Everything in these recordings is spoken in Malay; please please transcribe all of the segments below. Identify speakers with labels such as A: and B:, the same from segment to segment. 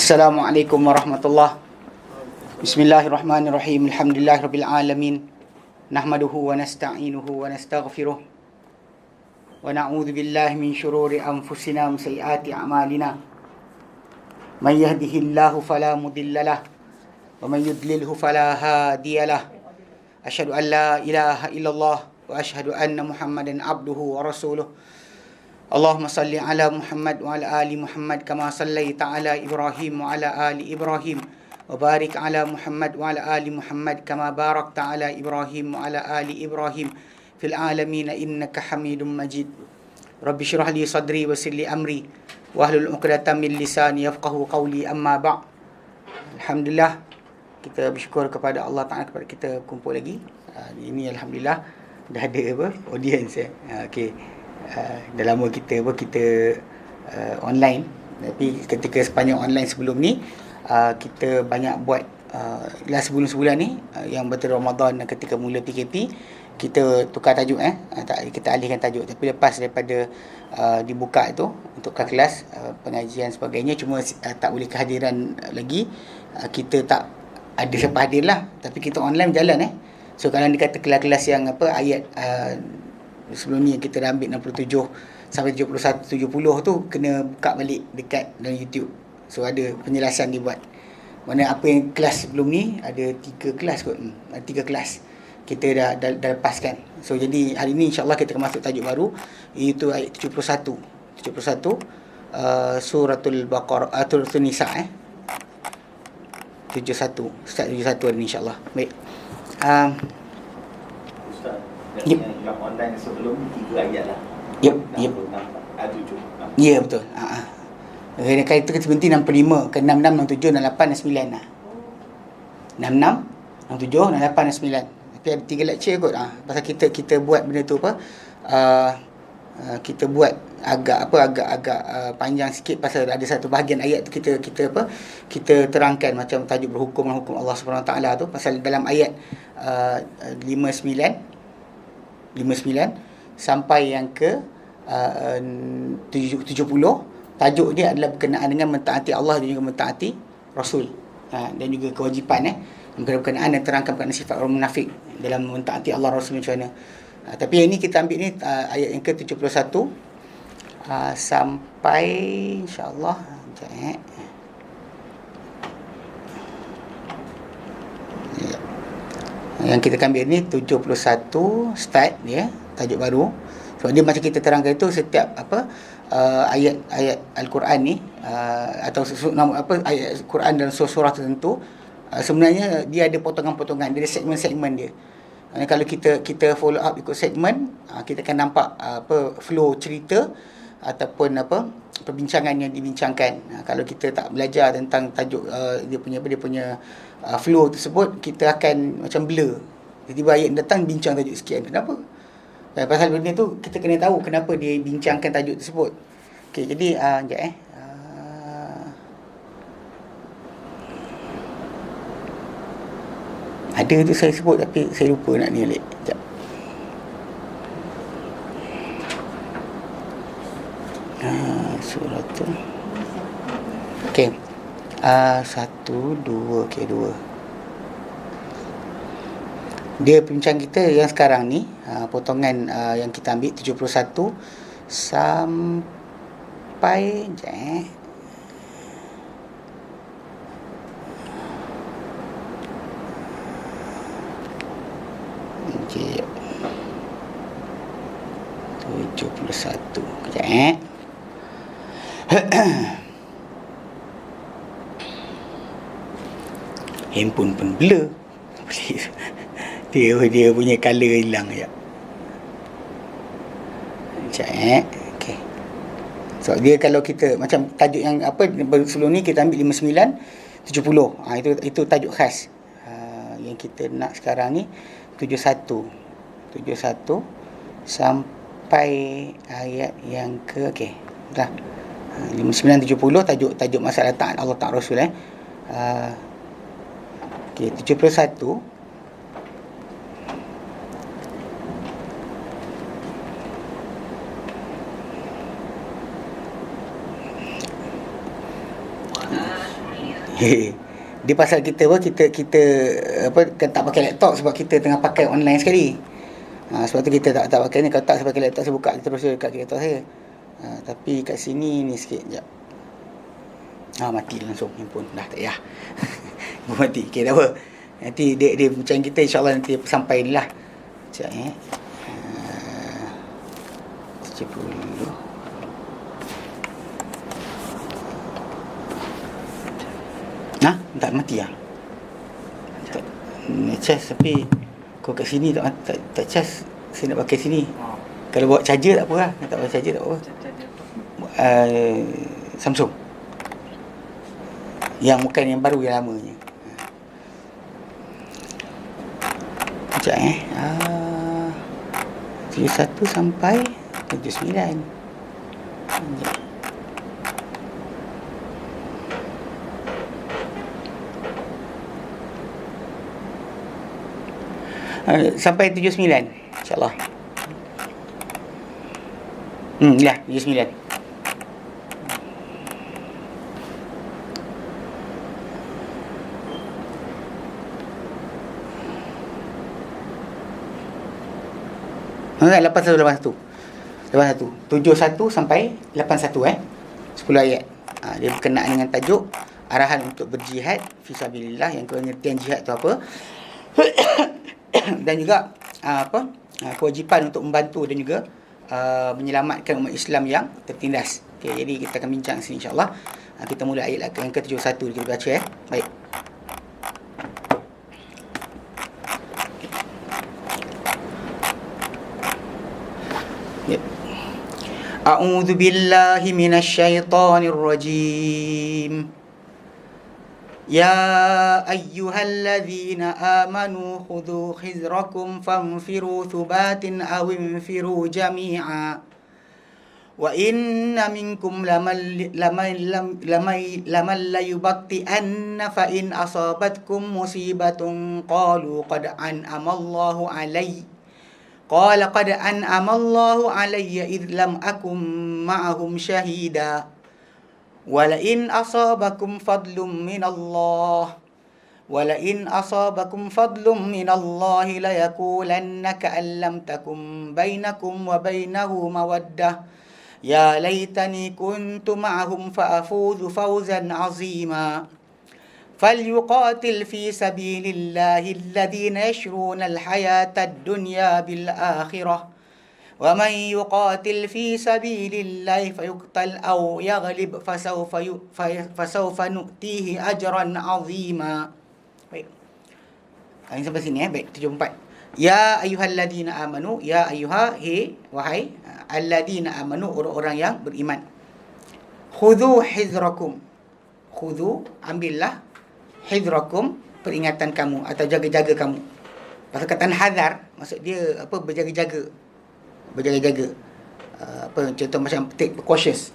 A: Assalamualaikum warahmatullahi. Bismillahirrahmanirrahim. Alhamdulillahirabbil alamin. Nahmaduhu wa nasta'inuhu wa nastaghfiruh. Wa na'udzu billahi min shururi anfusina wa sayyiati a'malina. May yahdihillahu fala mudhillalah wa may yudlilhu fala hadiyalah. Asyhadu an la ilaha illallah wa asyhadu anna Muhammadan abduhu wa rasuluh. Allahumma salli ala Muhammad wa ala ali Muhammad kama sallaita ala Ibrahim wa ala ali Ibrahim wa barik ala Muhammad wa ala ali Muhammad kama barakta ala Ibrahim wa ala ali Ibrahim fil alamin innaka Hamidum Majid. Rabbi shrah li sadri wa yassir li amri wa hlul 'uqdatam min lisani yafqahu qawli, amma ba'. Alhamdulillah, kita bersyukur kepada Allah Taala kepada kita kumpul lagi. Ini alhamdulillah dah ada audience okey. Dah lama kita online, tapi ketika sepanjang online sebelum ni kita banyak buat last sebulan ni yang betul Ramadan, ketika mula PKP kita tukar tajuk kita alihkan tajuk. Tapi lepas daripada dibuka itu untuk kelas pengajian sebagainya, cuma tak boleh kehadiran lagi, kita tak ada siapa hadir lah, tapi kita online berjalan So kalau dikata kelas-kelas yang ayat sebelum ni kita dah ambil 67 sampai 71, 70 tu kena buka balik dekat dalam YouTube. So ada penjelasan dibuat. Mana apa yang kelas sebelum ni ada 3 kelas kot. 3 kelas kita dah lepaskan. So jadi hari ni insya-Allah kita akan masuk tajuk baru, iaitu ayat 71 suratul Baqarah, suratul Nisa 71. Start 71 hari ni insya-Allah. Baik.
B: Yang online sebelum 3 ayat lah.
A: Yep.
B: 7.
A: Ya, betul. Kena itu kita berhenti 65 ke 66, 67, 68 dan 9 lah. 66, 67, 68 dan 9. Tapi ada 3 lecture kot. Pasal kita buat benda tu kita buat agak panjang sikit, pasal ada satu bahagian ayat tu kita terangkan macam tajuk berhukum Allah Subhanahu Wa Taala tu, pasal dalam ayat 59 sampai yang ke 70, tajuk dia adalah berkenaan dengan mentaati Allah dan juga mentaati Rasul, dan juga kewajipan berkenaan dan terangkan berkenaan sifat orang munafik dalam mentaati Allah Rasul macam mana. Tapi yang ini kita ambil ni ayat yang ke 71 sampai insya-Allah yang kita ambil ni 71 start dia, tajuk baru. Sebab dia macam kita terangkan itu, setiap ayat Al-Quran ni atau ayat Al-Quran dalam surah tertentu, sebenarnya dia ada potongan-potongan, dia ada segmen-segmen dia. Kalau kita follow up ikut segmen, kita akan nampak flow cerita ataupun perbincangan yang dibincangkan. Kalau kita tak belajar tentang tajuk dia punya flow tersebut, kita akan macam blur. Tiba-tiba ayat datang bincang tajuk sekian. Kenapa? Pasal benda tu kita kena tahu kenapa dia bincangkan tajuk tersebut. Okey, jadi ada tu saya sebut tapi saya lupa nak ni balik. Sekejap. Surah tu. Okey. 1 2 okey 2. Dia perbincangan kita yang sekarang ni, potongan yang kita ambil 71 sampai okey 71. Kejap handphone pun blur. Dia punya color hilang je. Okey. So dia kalau kita macam tajuk yang sebelum ni kita ambil 59 70. Itu tajuk khas. Yang kita nak sekarang ni 71 sampai ayat yang ke dah 59 70 tajuk masalah taat Allah Taat Rasul okey 71 Dia pasal kita apa, kita apa kan tak pakai laptop sebab kita tengah pakai online sekali. Sebab tu kita tak pakai ni. Kalau tak saya pakai laptop, saya buka terus dekat laptop saya. Tapi kat sini ni sikit jap. Mati langsung handphone. Dah tak payah. Mati. Okey, tak apa. Nanti dia macam kita, insya-Allah nanti sampai ni lah. Sekejap cek dulu. Tak mati lah. Tak charge, tapi kau kat sini tak charge. Saya nak pakai sini. Kalau bawa charger tak apa lah. Tak bawa charger tak apa. Samsung. Yang bukan yang baru, yang lamanya. Sekejap 71 sampai 79. Sampai 79, insyaAllah. Lah 79. Lepas satu 71 sampai 81 10 ayat. Dia berkenaan dengan tajuk arahan untuk berjihad fisabilillah, yang pengertian jihad tu apa. Dan juga kewajipan untuk membantu dan juga menyelamatkan umat Islam yang tertindas. Okey, jadi kita akan bincang sini insya-Allah. Kita mula ayat yang ke-71 kita baca Baik. A'udzu billahi minasy syaithanir rajim. Ya ayyuhalladzina amanu khudhu khizrakum fanfiru thubatin aw infiru jami'a. Wa inna minkum laman layubti'anna fa in asabatkum musibatun qalu qad an'ama Allahu alayya. Qala qad an'ama Allahu alayya idh lam akum ma'ahum shahida. Walain asabakum fadlum minallah layakulanna ka'an lam takum bainakum wa bainahu mawaddah. Ya laytani kuntu ma'ahum fa'afuzu fawzan 'azima. فليقاتل في سبيل الله الذين يشرون الحياة الدنيا بالآخرة ومن يقاتل في سبيل الله فيقتل أو يغلب فسوف نؤتيه أجرا عظيما. Baik. Ini sampai sini Baik, 74. Ya ayyuhalladzina amanu, ya ayyuha, wahai alladzina amanu, orang-orang yang beriman. Khudhu hizrakum. Khudhu, ambillah, hizrakum, peringatan kamu atau jaga-jaga kamu. Pasal kataan hazar, maksud dia berjaga-jaga. Contoh macam take precautions,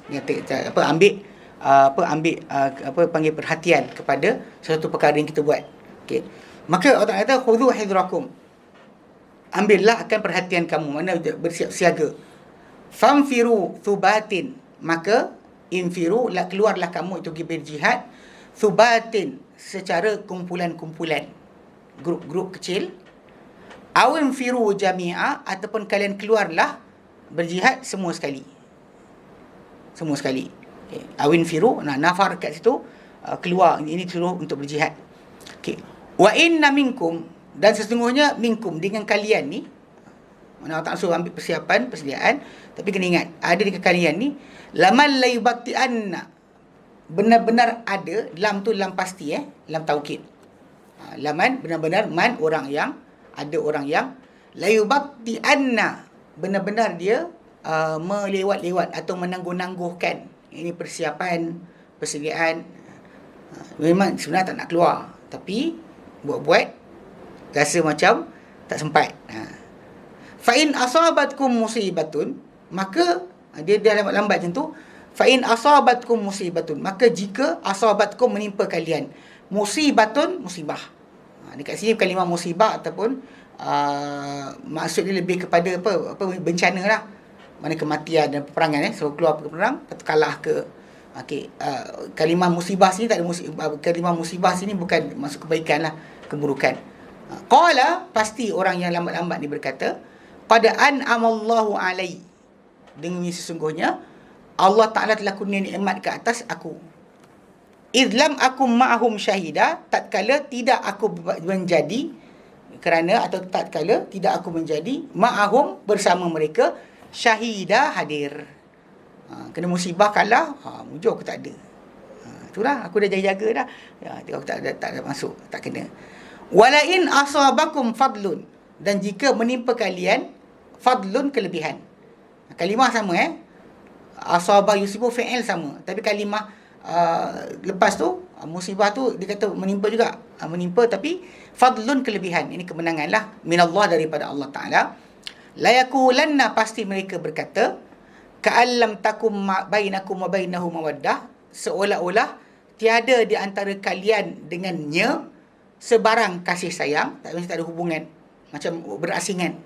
A: panggil perhatian kepada sesuatu perkara yang kita buat. Okey. Maka Allah kata khudhu hizrakum. Ambillah akan perhatian kamu, mana bersiap siaga. Famfiru thubatin, maka infiru, keluarlah kamu itu pergi berjihad, thubatin, secara kumpulan-kumpulan, grup-grup kecil. Awin firu jami'a, ataupun kalian keluarlah berjihad semua sekali. Okay. Awin firu, nafar kat situ, keluar, ini suruh untuk berjihad. Okay. Wa inna minkum, dan sesungguhnya minkum, dengan kalian ni, mana Allah Ta'ala suruh ambil persiapan, persediaan, tapi kena ingat, ada dengan kalian ni, laman layubakti'anna, benar-benar ada. Lam tu lam pasti, lam taukid. Laman benar-benar, man orang yang, ada orang yang, layubakti'anna, benar-benar dia melewat-lewat atau menangguh-nangguhkan. Ini persiapan, persediaan. Memang sebenarnya tak nak keluar, tapi buat-buat rasa macam tak sempat. Fa in asabatkum musibatun, maka dia lambat macam tu. Fa in asabatkum musibatun, maka jika asabatkum, menimpa kalian, musibatun, musibah. Dekat sini kalimah musibah ataupun maksud dia lebih kepada apa bencana lah. Mana kematian dan peperangan. So keluar perang, kalah ke Okey, kalimah musibah sini tak ada kalimah musibah sini bukan masuk kebaikan lah, keburukan. Qala, pasti orang yang lambat-lambat ni berkata, qad an'amallahu alai, dengan sesungguhnya Allah Ta'ala telah kurnia nikmat ke atas aku. Idlam akum ma'ahum syahida, tatkala tidak aku menjadi, kerana atau tatkala tidak aku menjadi ma'ahum, bersama mereka, syahida, hadir. Kena musibah kalah, mujur aku tak ada. Itulah, aku dah jaga-jaga dah. Aku tak ada masuk, tak kena. Walain asabakum fadlun, dan jika menimpa kalian fadlun, kelebihan. Kalimah sama asabah yusibu, fi'il sama, tapi kalimah lepas tu musibah tu dia kata menimpa juga, menimpa, tapi fadlun, kelebihan. Ini kemenangan lah minallah, daripada Allah Ta'ala. La yakulanna, pasti mereka berkata, ka'allam takum bainakum wa bainahu mawaddah, seolah-olah tiada di antara kalian dengannya sebarang kasih sayang, tak ada hubungan, macam berasingan.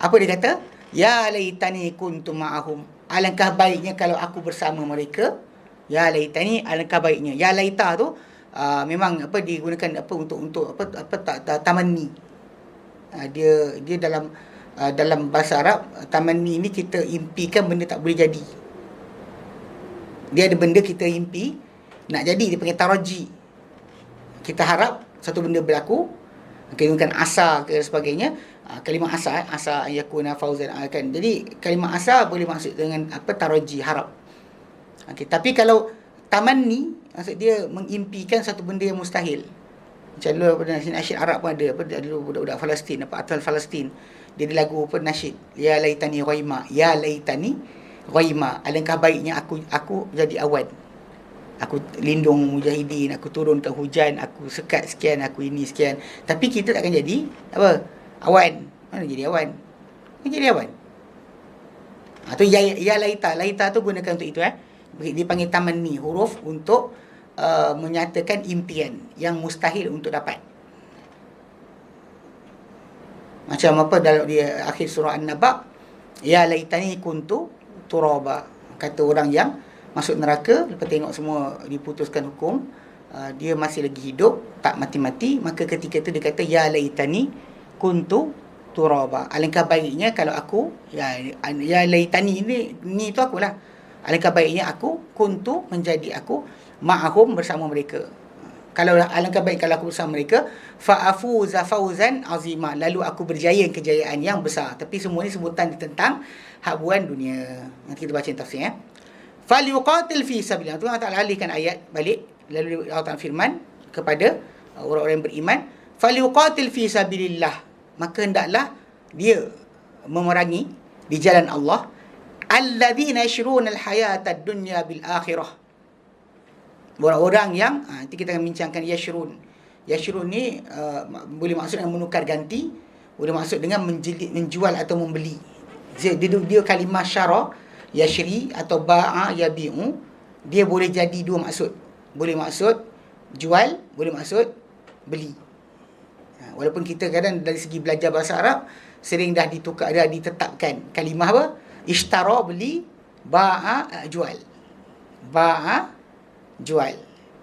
A: Apa dia kata? Ya laitani kuntu ma'ahum, alangkah baiknya kalau aku bersama mereka. Ya laitani, alangkah baiknya. Ya laita tu memang digunakan untuk tamanni. Dia dalam bahasa Arab, tamanni ni kita impikan benda tak boleh jadi. Dia ada benda kita impi nak jadi, dia panggil taraji. Kita harap satu benda berlaku, gunakan asa ke sebagainya. Kalimah asa yakuna fauzan, kan. Jadi kalimah asa boleh maksud dengan taraji, harap. Okey, tapi kalau tamanni, maksud dia mengimpikan satu benda yang mustahil. Macam dulu nasyid Arab pun ada, dulu budak-budak Palestin, atal Palestin. Dia ada lagu nasyid, ya laitani ghaima, ya laitani ghaima, alangkah baiknya aku jadi awan. Aku lindung mujahidin, aku turunkan hujan, aku sekat sekian, aku ini sekian. Tapi kita takkan jadi awan. Mana jadi awan? Jadi awan. Tu ya laita. Laita tu gunakan untuk itu Dia panggil tamanni, huruf untuk menyatakan impian yang mustahil untuk dapat. Macam dalam dia akhir surah An-Naba, ya laitani kuntu turaba. Kata orang yang masuk neraka, lepas tengok semua diputuskan hukum, dia masih lagi hidup, tak mati-mati, maka ketika itu dia kata, ya laitani kuntu turaba. Alangkah baiknya kalau aku, ya laitani ni tu akulah. Alangkah baiknya aku kuntu, menjadi aku, ma'ahum, bersama mereka. Kalau alangkah baik kalau aku bersama mereka, fa'afuza fauzan azima, lalu aku berjaya kejayaan yang besar. Tapi semua ni sebutan tentang habuan dunia. Nanti kita baca tafsir falyuqatil fi sabilillah. Tu Allah Ta'ala alihkan ayat balik, lalu Allah Ta'ala firman kepada orang-orang yang beriman, falyuqatil fi sabilillah, maka hendaklah dia memerangi di jalan Allah, alladzina yashruna alhayata ad-dunya bil akhirah, orang-orang yang nanti kita akan bincangkan yashrun. Yashrun ni boleh maksud dengan menukar ganti, boleh maksud dengan menjual atau membeli. Dia kalimah syara, yashri atau ba'a yabi'u, dia boleh jadi dua maksud. Boleh maksud jual, boleh maksud beli. Walaupun kita kadang dari segi belajar bahasa Arab sering dah ditetapkan kalimah ishtara, beli, ba'a, jual. Ba'a, jual.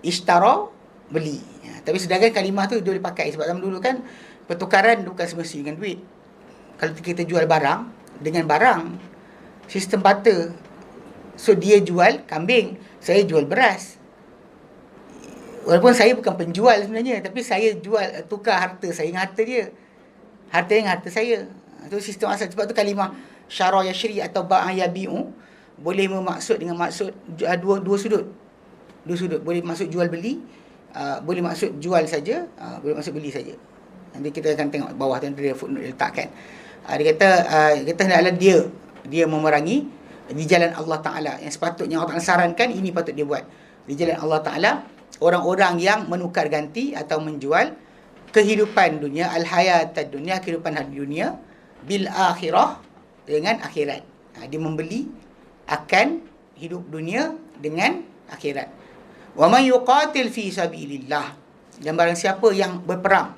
A: Ishtara, beli. Tapi sedangkan kalimah tu dia boleh pakai, sebab zaman dulu kan pertukaran bukan semestinya dengan duit. Kalau kita jual barang dengan barang, sistem barter. So dia jual kambing, saya jual beras. Walaupun saya bukan penjual sebenarnya, tapi saya jual, tukar harta saya dengan harta dia, harta dengan harta saya. Itu sistem asal. Sebab tu kalimah syara yashri atau ba'a yabi'u boleh bermaksud dengan maksud dua sudut. Dua sudut. Boleh maksud jual beli, boleh maksud jual saja, boleh maksud beli saja. Nanti kita akan tengok bawah tu dia footnote letakkan. Dia kata hendaklah dia memerangi di jalan Allah Ta'ala. Yang sepatutnya Allah Ta'ala sarankan, ini patut dia buat. Di jalan Allah Ta'ala, orang-orang yang menukar ganti atau menjual kehidupan dunia, al-hayatad dunia, kehidupan dunia, bil akhirah, dengan akhirat. Dia membeli akan hidup dunia dengan akhirat. Wa man yuqatil fi sabilillah, dan barang siapa yang berperang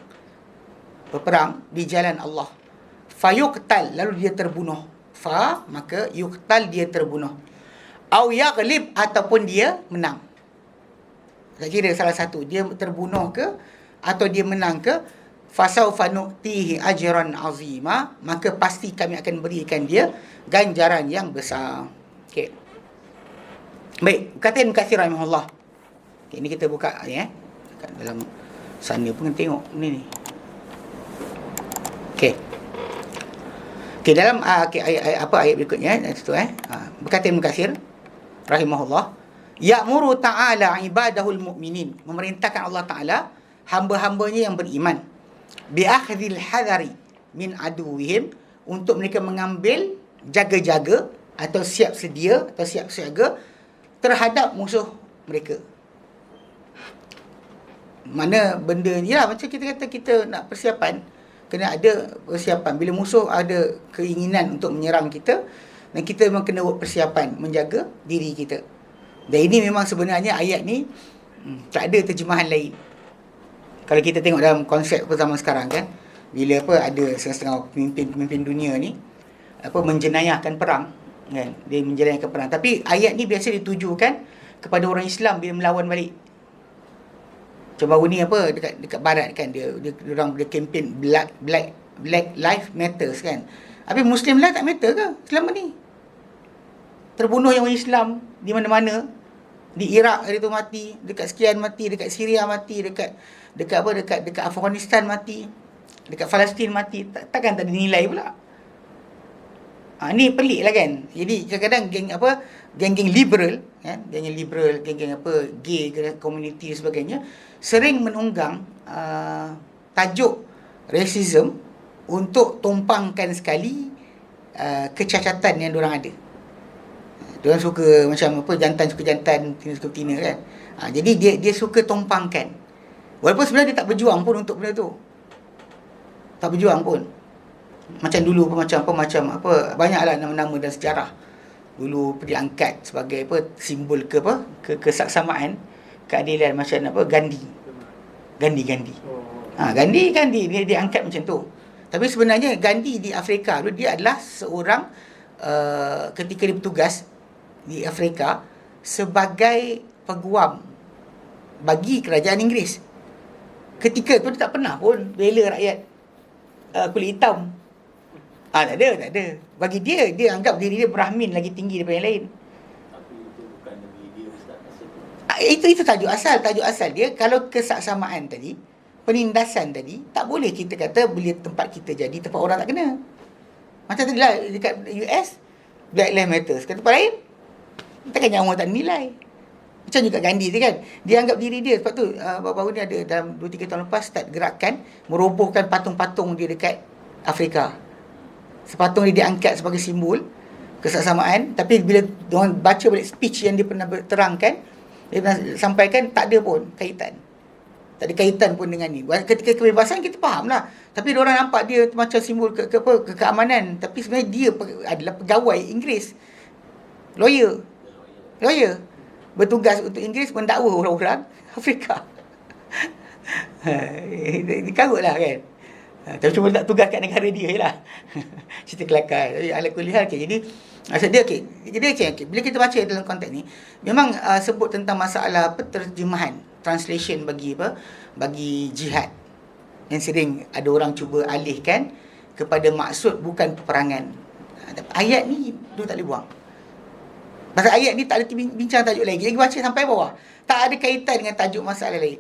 A: di jalan Allah, fayuqtal, lalu dia terbunuh, maka yuqtal, dia terbunuh, Au yaghlib, ataupun dia menang. Tak kira salah satu, dia terbunuh ke atau dia menang ke, fasaufa nu'tihi ajran azima, maka pasti kami akan berikan dia ganjaran yang besar. Okey. Baik, kata Ibn Katsir rahimahullah. Okay, ini kita buka ni kat dalam sana pun tengok ni. Okey. Okey, dalam ayat berikutnya itu berkata Ibn Katsir rahimahullah, ya'muru ta'ala ibadahul mu'minin, memerintahkan Allah Taala hamba-hambanya yang beriman, bi akhdhil hadari min aduwihim, untuk mereka mengambil jaga-jaga atau siap sedia atau siap siaga terhadap musuh mereka. Mana benda ni lah, macam kita kata kita nak persiapan, kena ada persiapan. Bila musuh ada keinginan untuk menyerang kita, dan kita memang kena buat persiapan menjaga diri kita. Dan ini memang sebenarnya ayat ni tak ada terjemahan lain. Kalau kita tengok dalam konsep zaman sekarang kan, bila ada setengah-setengah pemimpin dunia ni menjenayahkan perang kan, dia menjenayahkan perang. Tapi ayat ni biasa ditujukan kepada orang Islam bila melawan balik. Macam baru ni dekat barat kan, dia orang kempen Black Lives Matters kan. Tapi Muslim lah tak matter ke selama ni? Terbunuh yang orang Islam di mana-mana. Di Iraq hari tu mati, dekat sekian mati, dekat Syria mati, dekat Afghanistan mati, dekat Palestin mati. Takkan tak ada nilai pula. Ni pelik lah kan. Jadi kadang-kadang geng-geng liberal kan, geng-geng liberal, geng-geng gay community dan sebagainya sering menunggang tajuk racism untuk tumpangkan sekali kecacatan yang diorang ada. Diorang suka macam jantan suka jantan, betina suka betina kan. Jadi dia suka tumpangkan. Walaupun sebenarnya dia tak berjuang pun untuk benda tu. Tak berjuang pun. Macam dulu banyaklah nama-nama dalam sejarah. Dulu diangkat sebagai simbol kesaksamaan, keadilan, macam Gandhi. Gandhi dia diangkat macam tu. Tapi sebenarnya Gandhi di Afrika dulu, dia adalah seorang ketika dia bertugas di Afrika sebagai peguam bagi kerajaan Inggeris. Ketika tu dia tak pernah pun bela rakyat kulit hitam. Tak ada. Bagi dia anggap diri dia Brahmin lagi tinggi daripada yang lain.
B: Tapi itu bukan demi dia Ustaz masa tu.
A: Itu tajuk asal dia. Kalau kesaksamaan tadi, penindasan tadi, tak boleh kita kata bila tempat kita jadi tempat orang tak kena. Macam tadi lah dekat US, Black Lives Matter. Kat tempat lain, takkan nyawa tak nilai. Macam juga Gandhi tu kan, dia anggap diri dia. Sebab tu baru ni ada dalam 2-3 tahun lepas start gerakan merobohkan patung-patung dia dekat Afrika. Sepatung dia diangkat sebagai simbol kesaksamaan. Tapi bila orang baca balik speech yang dia pernah terangkan, dia pernah sampaikan, tak ada pun kaitan. Tak ada kaitan pun dengan ni. Ketika kebebasan kita faham lah. Tapi diorang nampak dia macam simbol keamanan. Tapi sebenarnya dia adalah pegawai Inggeris. Lawyer. Bertugas untuk Inggeris mendakwa orang-orang Afrika. Dikarut lah kan. Tapi cuma tak tugas kat negara dia je lah. Cerita kelakar. Ala kuliah. Jadi maksud dia okay. Bila kita baca dalam konteks ni, memang sebut tentang masalah terjemahan, translation bagi jihad, yang sering ada orang cuba alihkan kepada maksud bukan peperangan. Ayat ni tu tak boleh buang. Pasal ayat ni tak ada bincang tajuk lagi. Lagi baca sampai bawah, tak ada kaitan dengan tajuk masalah lain.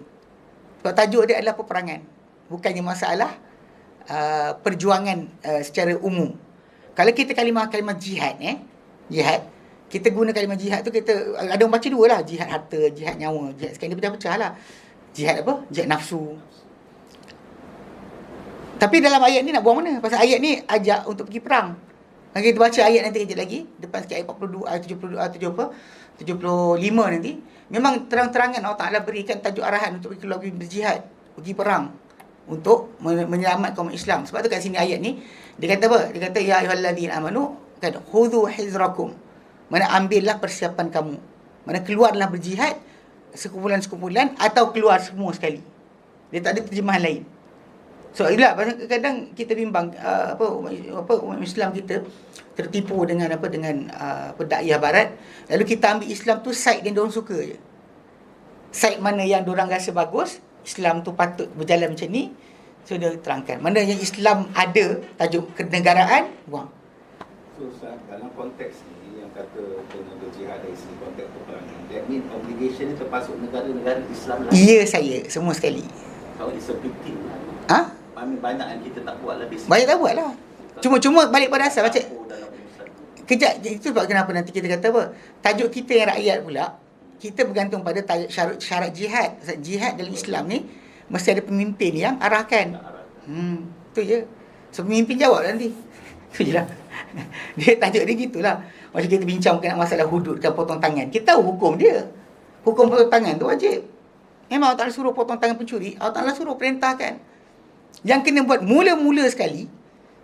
A: Sebab tajuk dia adalah peperangan, bukannya masalah perjuangan secara umum. Kalau kita kalimah jihad, kita guna kalimah jihad tu, kita ada orang baca dua lah, jihad harta, jihad nyawa, jihad sekarang dia pecah-pecah lah. Jihad jihad nafsu. Tapi dalam ayat ni nak buang mana? Pasal ayat ni ajak untuk pergi perang. Kalau kita baca ayat nanti kejap lagi, depan sikit ayat 75 nanti, memang terang-terangan Allah Ta'ala berikan tajuk arahan untuk keluar pergi berjihad, pergi perang untuk menyelamatkan kaum Islam. Sebab tu kat sini ayat ni dia kata apa? Dia kata ya ayyuhallazina amanu, kata khudhu hizrakum. Mana ambillah persiapan kamu. Mana keluarlah berjihad sekumpulan-sekumpulan atau keluar semua sekali. Dia tak ada terjemahan lain. So itulah kadang kita bimbang umat Islam kita tertipu dengan dakwah barat, lalu kita ambil Islam tu side yang diorang suka je. Side mana yang diorang rasa bagus, Islam tu patut berjalan macam ni, so dia terangkan. Mana yang Islam ada tajuk kenegaraan, buang.
B: So Ustaz, dalam konteks ni yang kata kena berjihad dari segi konteks peperangan, that mean obligation ni termasuk negara-negara Islam lah.
A: Ya, saya semua sekali.
B: Kalau it's a big deal lah.
A: Ha?
B: Banyak yang kita tak buat lah.
A: Banyak tak buat lah. Cuma balik pada asal macam kejap, itu sebab kenapa nanti kita kata apa, tajuk kita yang rakyat pula, kita bergantung pada syarat jihad. Jihad dalam Islam ni mesti ada pemimpin yang arahkan. Tu je. So pemimpin jawab nanti. Tu je lah. Dia tajuk dia gitulah. Macam kita bincang mengenai masalah hudud dan potong tangan, kita tahu hukum dia. Hukum potong tangan tu wajib. Memang Allah Ta'ala suruh potong tangan pencuri, Allah Ta'ala suruh perintahkan. Yang kena buat mula-mula sekali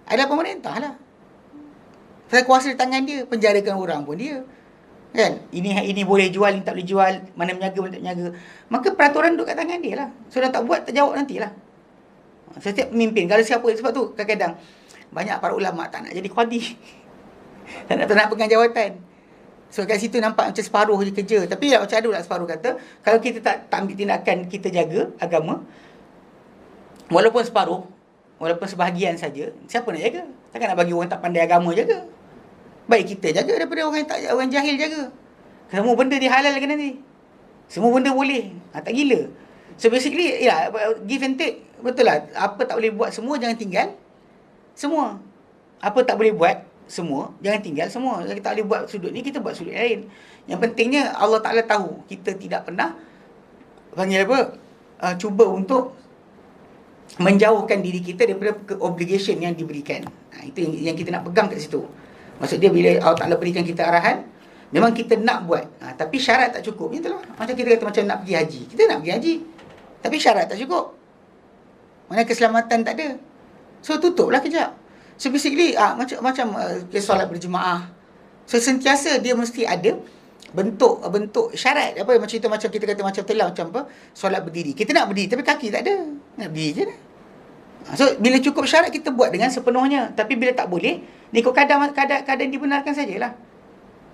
A: adalah pemerintah lah. Saya kuasa di tangan dia, penjarakan orang pun dia. Kan? Ini boleh jual, ini tak boleh jual, mana menjaga, mana tak menjaga. Maka peraturan duduk kat tangan dia lah. So dah tak buat, tak jawab nantilah. Setiap pemimpin, kalau siapa, sebab tu kadang-kadang banyak para ulama tak nak jadi qadi. tak nak pegang jawatan. So kat situ nampak macam separuh je kerja. Tapi macam ada lah separuh kata, kalau kita tak ambil tindakan, kita jaga agama, walaupun separuh, walaupun sebahagian saja, siapa nak jaga? Takkan nak bagi orang tak pandai agama jaga. Baik kita jaga daripada orang jahil jaga. Semua benda dihalalkan nanti. Semua benda boleh. Tak gila. So basically, give and take. Betul lah. Apa tak boleh buat semua, jangan tinggal semua. Apa tak boleh buat semua, jangan tinggal semua. Kalau kita tak boleh buat sudut ni, kita buat sudut lain. Yang pentingnya Allah Ta'ala tahu kita tidak pernah cuba untuk menjauhkan diri kita daripada obligation yang diberikan. Itu yang kita nak pegang kat situ. Maksud dia bila Allah Ta'ala berikan kita arahan, memang kita nak buat. Tapi syarat tak cukup. Itulah. Macam kita kata macam nak pergi haji. Kita nak pergi haji. Tapi syarat tak cukup. Mana keselamatan tak ada. So tutuplah kejap. So basically macam solat berjemaah. So sentiasa dia mesti ada bentuk syarat. Macam kita kata macam telah macam solat berdiri. Kita nak berdiri tapi kaki tak ada. Nak berdiri je dah. So bila cukup syarat kita buat dengan sepenuhnya. Tapi bila tak boleh, ikut keadaan dibenarkan sajalah.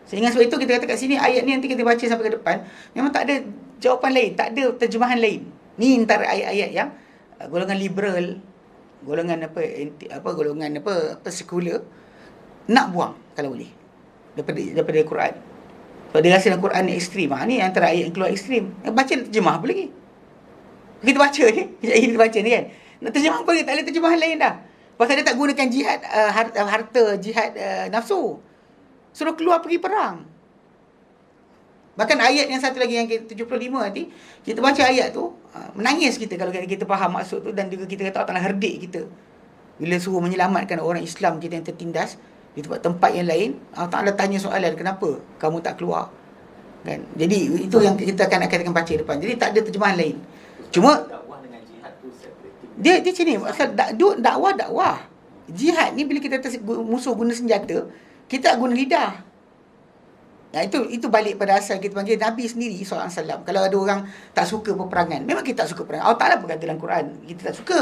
A: Sehingga sebab itu kita kata kat sini, ayat ni nanti kita baca sampai ke depan, memang tak ada jawapan lain, tak ada terjemahan lain. Ni antara ayat-ayat yang golongan liberal, golongan sekular nak buang kalau boleh daripada Quran. Sebab dia rasa Quran ni ekstrim. Ni antara ayat yang keluar ekstrim. Baca terjemah apa lagi? Kita baca ni, kita baca ni kan. Nak terjemah apa lagi? Tak ada terjemahan lain dah. Pasal dia tak gunakan jihad harta, jihad nafsu. Suruh keluar pergi perang. Bahkan ayat yang satu lagi yang 75 nanti, kita baca ayat tu, menangis kita kalau kita faham maksud tu, dan juga kita kata Allah Ta'ala herdik kita. Bila suruh menyelamatkan orang Islam kita yang tertindas di tempat yang lain, Allah Ta'ala tanya soalan, kenapa kamu tak keluar? Kan? Jadi itu yang kita akan baca depan. Jadi tak ada terjemahan lain. Cuma
B: dakwah dengan jihad tu separating.
A: dia macam ni, pasal dakwah. Jihad ni bila kita musuh guna senjata, kita guna lidah. Itu balik pada asal kita panggil Nabi sendiri SAW. Kalau ada orang tak suka peperangan, memang kita tak suka peperangan. Allah Ta'ala berkata dalam Quran, kita tak suka.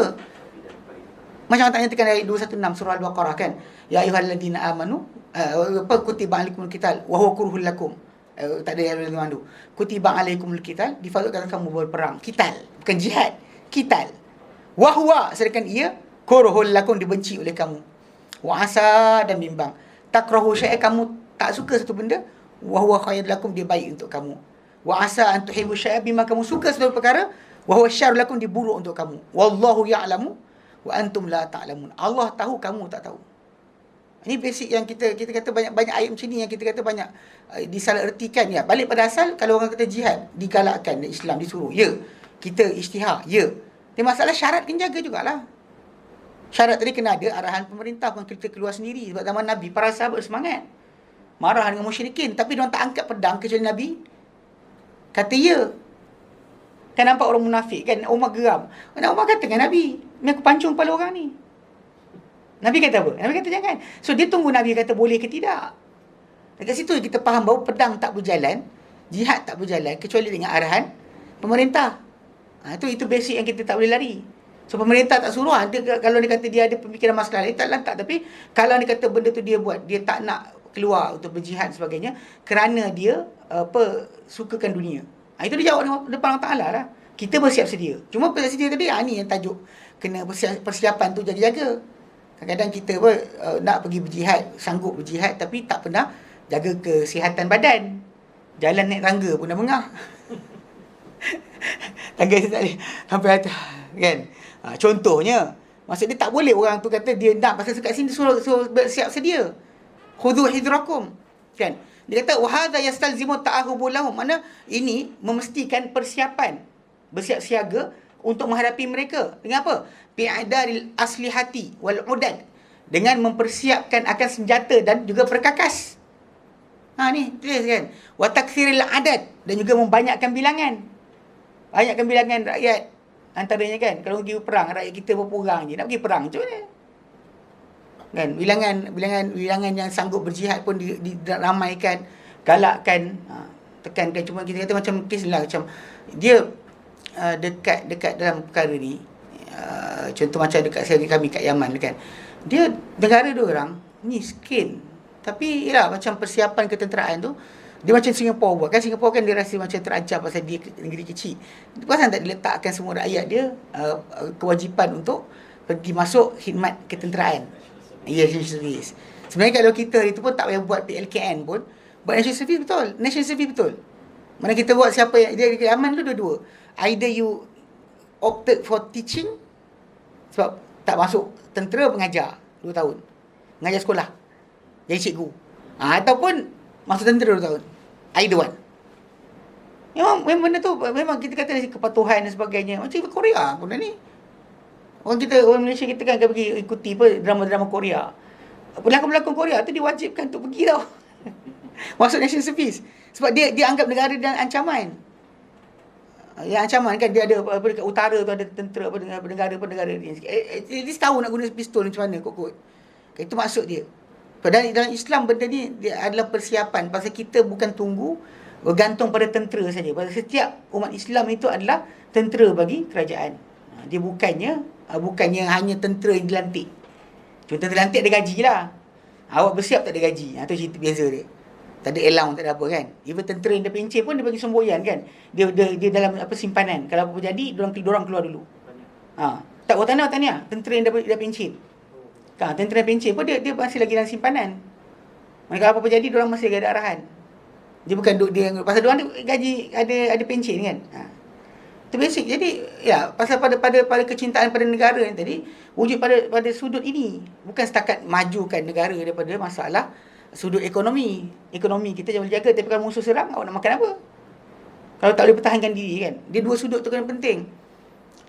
A: Macam Allah Ta'ala nyatakan ayat 216 surah Al-Baqarah kan. Ya ayyuhalladzina amanu kutiba alaikumul qital wa huwa kurhul lakum. Tak ada yang mandu. Kutiba alaikumul qital, difardukan kamu berperang. Qital, bukan jihad. Qital. Wa huwa, sedangkan ia kurhul lakum, dibenci oleh kamu. Wa asa, dan bimbang. Takrahu syai'a, kamu tak suka satu benda. Wa huwa khairul lakum, dia baik untuk kamu. Wa asa an tuhibbu syai'a, bima kamu suka satu perkara. Wa huwa syarrul lakum, dia buruk untuk kamu. Wallahu ya'lamu wa antum la ta'lamun. Allah tahu, kamu tak tahu. Ini basic yang kita kata banyak ayat macam ni yang kita kata banyak disalahertikan ya. Balik pada asal, kalau orang kata jihad digalakkan, Islam disuruh. Ya, kita isytihar. Ya. Tapi masalah syarat kena jaga jugalah. Syarat tadi kena ada arahan pemerintah, bukan kita keluar sendiri. Sebab zaman Nabi, para sahabat semangat marah dengan musyrikin, tapi diorang tak angkat pedang kecuali Nabi kata ya. Kan nampak orang munafik kan, Umar geram. Umar kata dengan Nabi, ni aku pancung kepala orang ni. Nabi kata apa? Nabi kata jangan. So dia tunggu Nabi kata boleh ke tidak. Dekat situ kita faham bahawa pedang tak berjalan, jihad tak berjalan kecuali dengan arahan pemerintah. Itu basic yang kita tak boleh lari. So pemerintah tak suruh, kalau dia kata dia ada pemikiran masalah, dia tak lantak. Tapi kalau dia kata benda tu dia buat, dia tak nak keluar untuk berjihad dan sebagainya kerana dia sukakan dunia. Itu dia jawab depan Allah Ta'ala lah. Kita bersiap sedia. Cuma bersiap sedia tadi, ni yang tajuk kena persiapan tu jaga-jaga. Kadang-kadang kita nak pergi berjihad, sanggup berjihad, tapi tak pernah jaga kesihatan badan. Jalan naik tangga pun dah mengah. Tangga saya tak boleh sampai atas, kan? Contohnya, maksud dia tak boleh orang tu kata dia nak pasal kat sini suruh bersiap sedia. Khudhu hidrakum, kan? Dia kata wa hadha yastalzimu ta'ahubu lahum, mana ini memestikan persiapan, bersiap siaga untuk menghadapi mereka. Dengan apa? Bi'adaril aslihati wal udad, dengan mempersiapkan akan senjata dan juga perkakas. Ni tulis kan, wa takthiril adad, dan juga membanyakkan bilangan. Banyakkan bilangan rakyat. Antaranya kan, kalau pergi perang, rakyat kita berapa orang je nak pergi perang, macam mana? Kan, bilangan yang sanggup berjihad pun diramaikan, galakkan, tekankan. Cuma kita kata macam kes lah, macam dia dekat dalam perkara ni, contoh macam dekat kami kat Yaman kan, dia negara dia orang miskin, tapi yalah, macam persiapan ketenteraan tu dia macam Singapura buat. Kan Singapura kan dia rasa macam terancam pasal dia negeri kecil. Pasal tak diletakkan semua rakyat dia kewajipan untuk pergi masuk khidmat ketenteraan. National Service. Sebenarnya kalau kita itu pun tak payah buat PLKN pun, buat National Service betul. National Service betul. Mana kita buat siapa yang dia aman tu dua-dua. Either you opted for teaching, sebab tak masuk tentera, pengajar 2 tahun. Mengajar sekolah. Jadi cikgu. Ataupun masuk tentera 2 tahun. Either one. Memang benda tu, memang kita kata kepatuhan dan sebagainya. Macam Korea pun ni. Orang Malaysia kita kan pergi ikuti drama-drama Korea. Pelakon-pelakon Korea tu diwajibkan untuk pergi tau. Masuk National Service. Sebab dia anggap negara dalam ancaman. Yang ancaman kan, dia ada dekat utara tu ada tentera negara ni. Dia tahu nak guna pistol macam mana kot. Itu maksud dia. Padahal dalam Islam benda ni dia adalah persiapan. Pasal kita bukan tunggu bergantung pada tentera saja. Pasal setiap umat Islam itu adalah tentera bagi kerajaan. Dia bukannya hanya tentera yang dilantik. Cuma tentera dilantik ada gaji lah. Awak bersiap tak ada gaji. Itu cerita biasa dia. Tak ada allowance, tak ada apa kan. Even tentera yang dah pencen pun dia bagi semboyan kan. Dia dalam simpanan. Kalau apa jadi, diorang keluar dulu. Tak bertanya. Tentera yang dah pencen. Tentera pencen pun dia masih lagi dalam simpanan. Kalau apa-apa jadi, diorang masih lagi ada arahan. Dia bukan duduk dia, pasal diorang gaji ada pencen kan. Itu basic. Jadi ya, pasal pada kecintaan pada negara yang tadi wujud pada sudut ini. Bukan setakat majukan negara daripada masalah sudut ekonomi. Ekonomi kita jangan jaga, tapi kalau musuh serang, awak nak makan apa? Kalau tak boleh pertahankan diri kan. Dia dua sudut tu kan penting.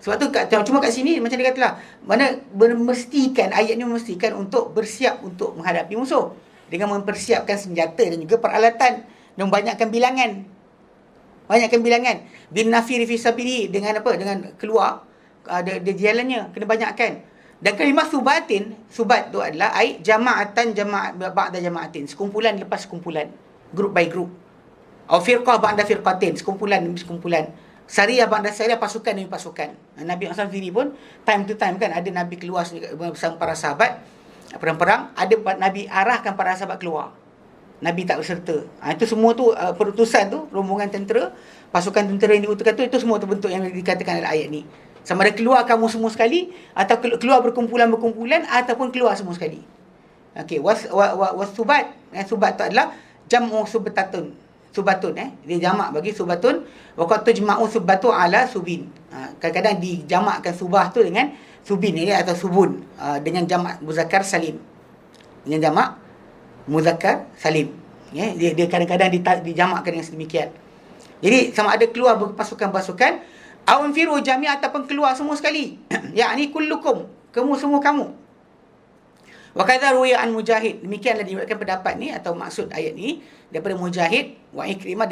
A: Sebab tu cuma kat sini macam dia katalah, mana memastikan, ayat ni memastikan untuk bersiap untuk menghadapi musuh dengan mempersiapkan senjata dan juga peralatan dan membanyakkan bilangan. Banyakkan bilangan. Bin nafiri fi sabili, dengan apa? Dengan keluar ada jalannya, kena banyakkan. Dan kalimah subat tu adalah jama'atan ba'da jama'atin, sekumpulan lepas sekumpulan, group by group. Au firqah ba'da firqatin, sekumpulan demi sekumpulan. Sariyah ba'da sariyah, pasukan demi pasukan. Nabi SAW sendiri pun time to time kan, ada Nabi keluar bersama para sahabat perang-perang, ada Nabi arahkan para sahabat keluar. Nabi tak berserta. Itu semua tu perutusan tu, rombongan tentera, pasukan tentera yang diutuskan tu, itu semua terbentuk yang dikatakan dalam ayat ni. Sama ada keluar kamu semua sekali, atau keluar berkumpulan-berkumpulan, ataupun keluar semua sekali. Okey, wasubat, subat tu adalah jam'u subatun, dia jamak bagi subatun. Wa qad tujma'u subatu ala subin. Kadang-kadang dijamakkan subah tu dengan subin atau subun, dengan jamak muzakkar salim. Dengan jamak muzakkar salim. Dia kadang-kadang dijamakkan dengan sedemikian. Jadi sama ada keluar berpasukan-pasukan, aw anfiru jami' ataupun keluar semua sekali. Yakni kullukum, kamu. Wa kadza ruwiya an Mujahid. Demikianlah diriwayatkan pendapat ni atau maksud ayat ni daripada Mujahid, wa Ikrimah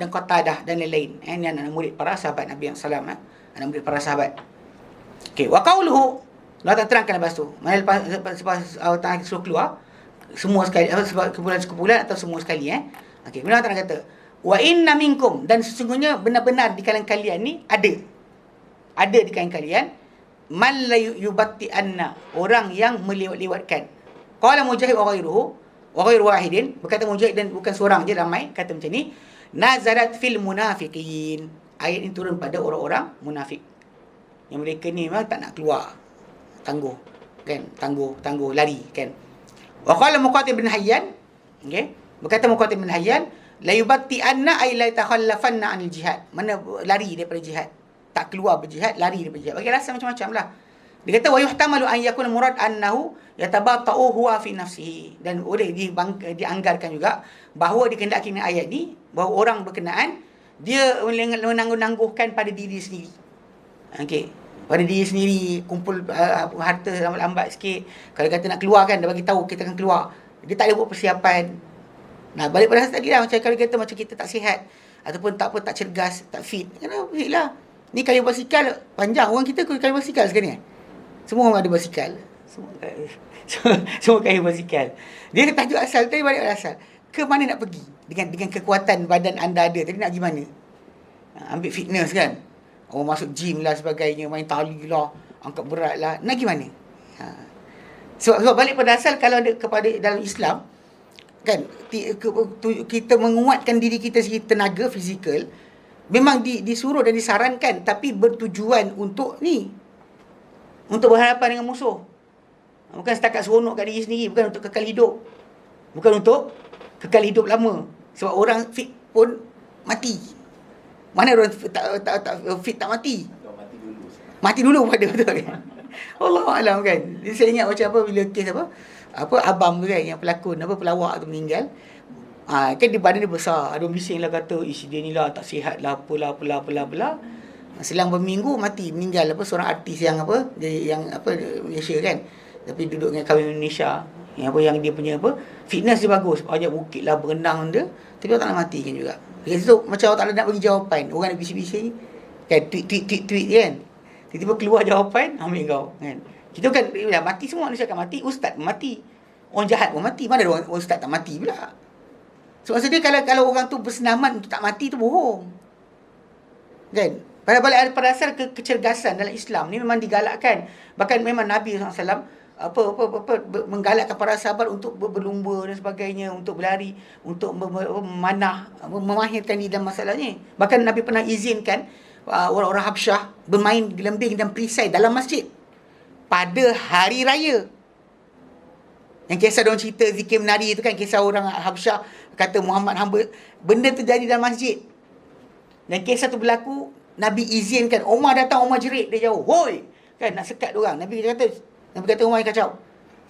A: dan Qatadah dan lain-lain. Ini anak murid para sahabat Nabi sallallahu alaihi wasallam, anak murid para sahabat. Okey, wa qauluhu, Allah tak terangkan lepas tu. Mana lepas Allah Taala suruh keluar semua sekali, sebab kumpulan-kumpulan atau semua sekali. Okey, Allah Taala kata, wa inna minkum, dan sesungguhnya benar-benar di kalangan kalian ni ada di kalangan kalian man la yubatti anna, orang yang melewat-lewatkan. Qala Mujahid wa ghairu wahidin, berkata Mujahid dan bukan seorang je, ramai kata macam ni, nazarat fil munafiqin, ayat ini turun pada orang-orang munafik yang mereka ni memang tak nak keluar, tangguh kan, tangguh lari kan. Wa qala Muqatil bin Hayyan, okey, berkata Muqatil bin Hayyan, la yubatti anna ay la takhallafanna anil jihad, mana lari daripada jihad, tak keluar berjihad, lari daripada jihad, bagi rasa macam-macam lah. Dia kata wa yuhtamalu an yakuna murad annahu yatabatta'u huwa fi nafsihi, dan boleh dianggarkan juga bahawa dikehendaki dengan ayat ni bahawa orang berkenaan dia menangguh-nangguhkan pada diri sendiri. Okey, pada diri sendiri, kumpul harta lambat-lambat sikit. Kalau kata nak keluar kan, dia bagi tahu kita akan keluar. Dia tak ada buat persiapan. Nah, balik pada tadi lah, macam kalau kata macam kita tak sihat ataupun tak cergas, tak fit. Kenapa fit lah? Ni kayu basikal panjang, orang kita kayu basikal sekarang ni. Semua orang ada basikal. Semua kayu basikal. Dia tajuk asal tadi, balik pada asal. Ke mana nak pergi? Dengan kekuatan badan anda ada. Tadi nak pergi mana? Ambil fitness kan? Orang masuk gym lah sebagainya, main tali lah, angkat berat lah. Nak pergi mana? Sebab balik pada asal, kalau ada kepada dalam Islam, kan, kita menguatkan diri kita segi tenaga fizikal, memang disuruh dan disarankan, tapi bertujuan untuk ni, untuk berhadapan dengan musuh. Bukan setakat seronok kat diri sendiri, bukan untuk kekal hidup. Bukan untuk kekal hidup lama. Sebab orang fit pun mati. Mana orang fit tak mati? Mati dulu pada betul kan? Allahuakbar kan. Saya ingat macam apa bila kes apa abang tu kan, yang pelakon pelawak tu meninggal. Kan di badan dia besar. Ada orang bising lah kata isi dia ni lah tak sihat lah, apalah. Selang berminggu mati, meninggal seorang artis yang Malaysia kan, tapi duduk dengan kahwin Indonesia, yang dia punya fitness dia bagus, ajak bukit lah, berenang dia, tapi orang tak nak mati kan juga. Dari situ macam Allah Ta'ala nak bagi jawapan, orang nak bising-bising kan, tweet kan, tiba-tiba keluar jawapan, ambil kau kan. Kita kan mati, semua manusia akan mati, ustaz pun mati, orang jahat pun mati, mana ada orang ustaz tak mati pula. So maksudnya kalau orang tu bersenaman untuk tak mati tu bohong kan. Pada asal kecergasan dalam Islam ni memang digalakkan. Bahkan memang Nabi SAW menggalakkan para sahabat untuk berlumba dan sebagainya, untuk berlari, untuk memanah, memahirkan diri dalam masalahnya. Bahkan Nabi pernah izinkan orang-orang Habsyah bermain gelembing dan perisai dalam masjid pada hari raya. Yang kisah diorang cerita zikir menari itu kan, kisah orang Habsyah kata Muhammad hamba, benda terjadi dalam masjid. Dan kisah tu berlaku, Nabi izinkan, Umar datang, Umar jerit dia jauh, hoi kan, nak sekat diorang. Nabi kata Umar kacau.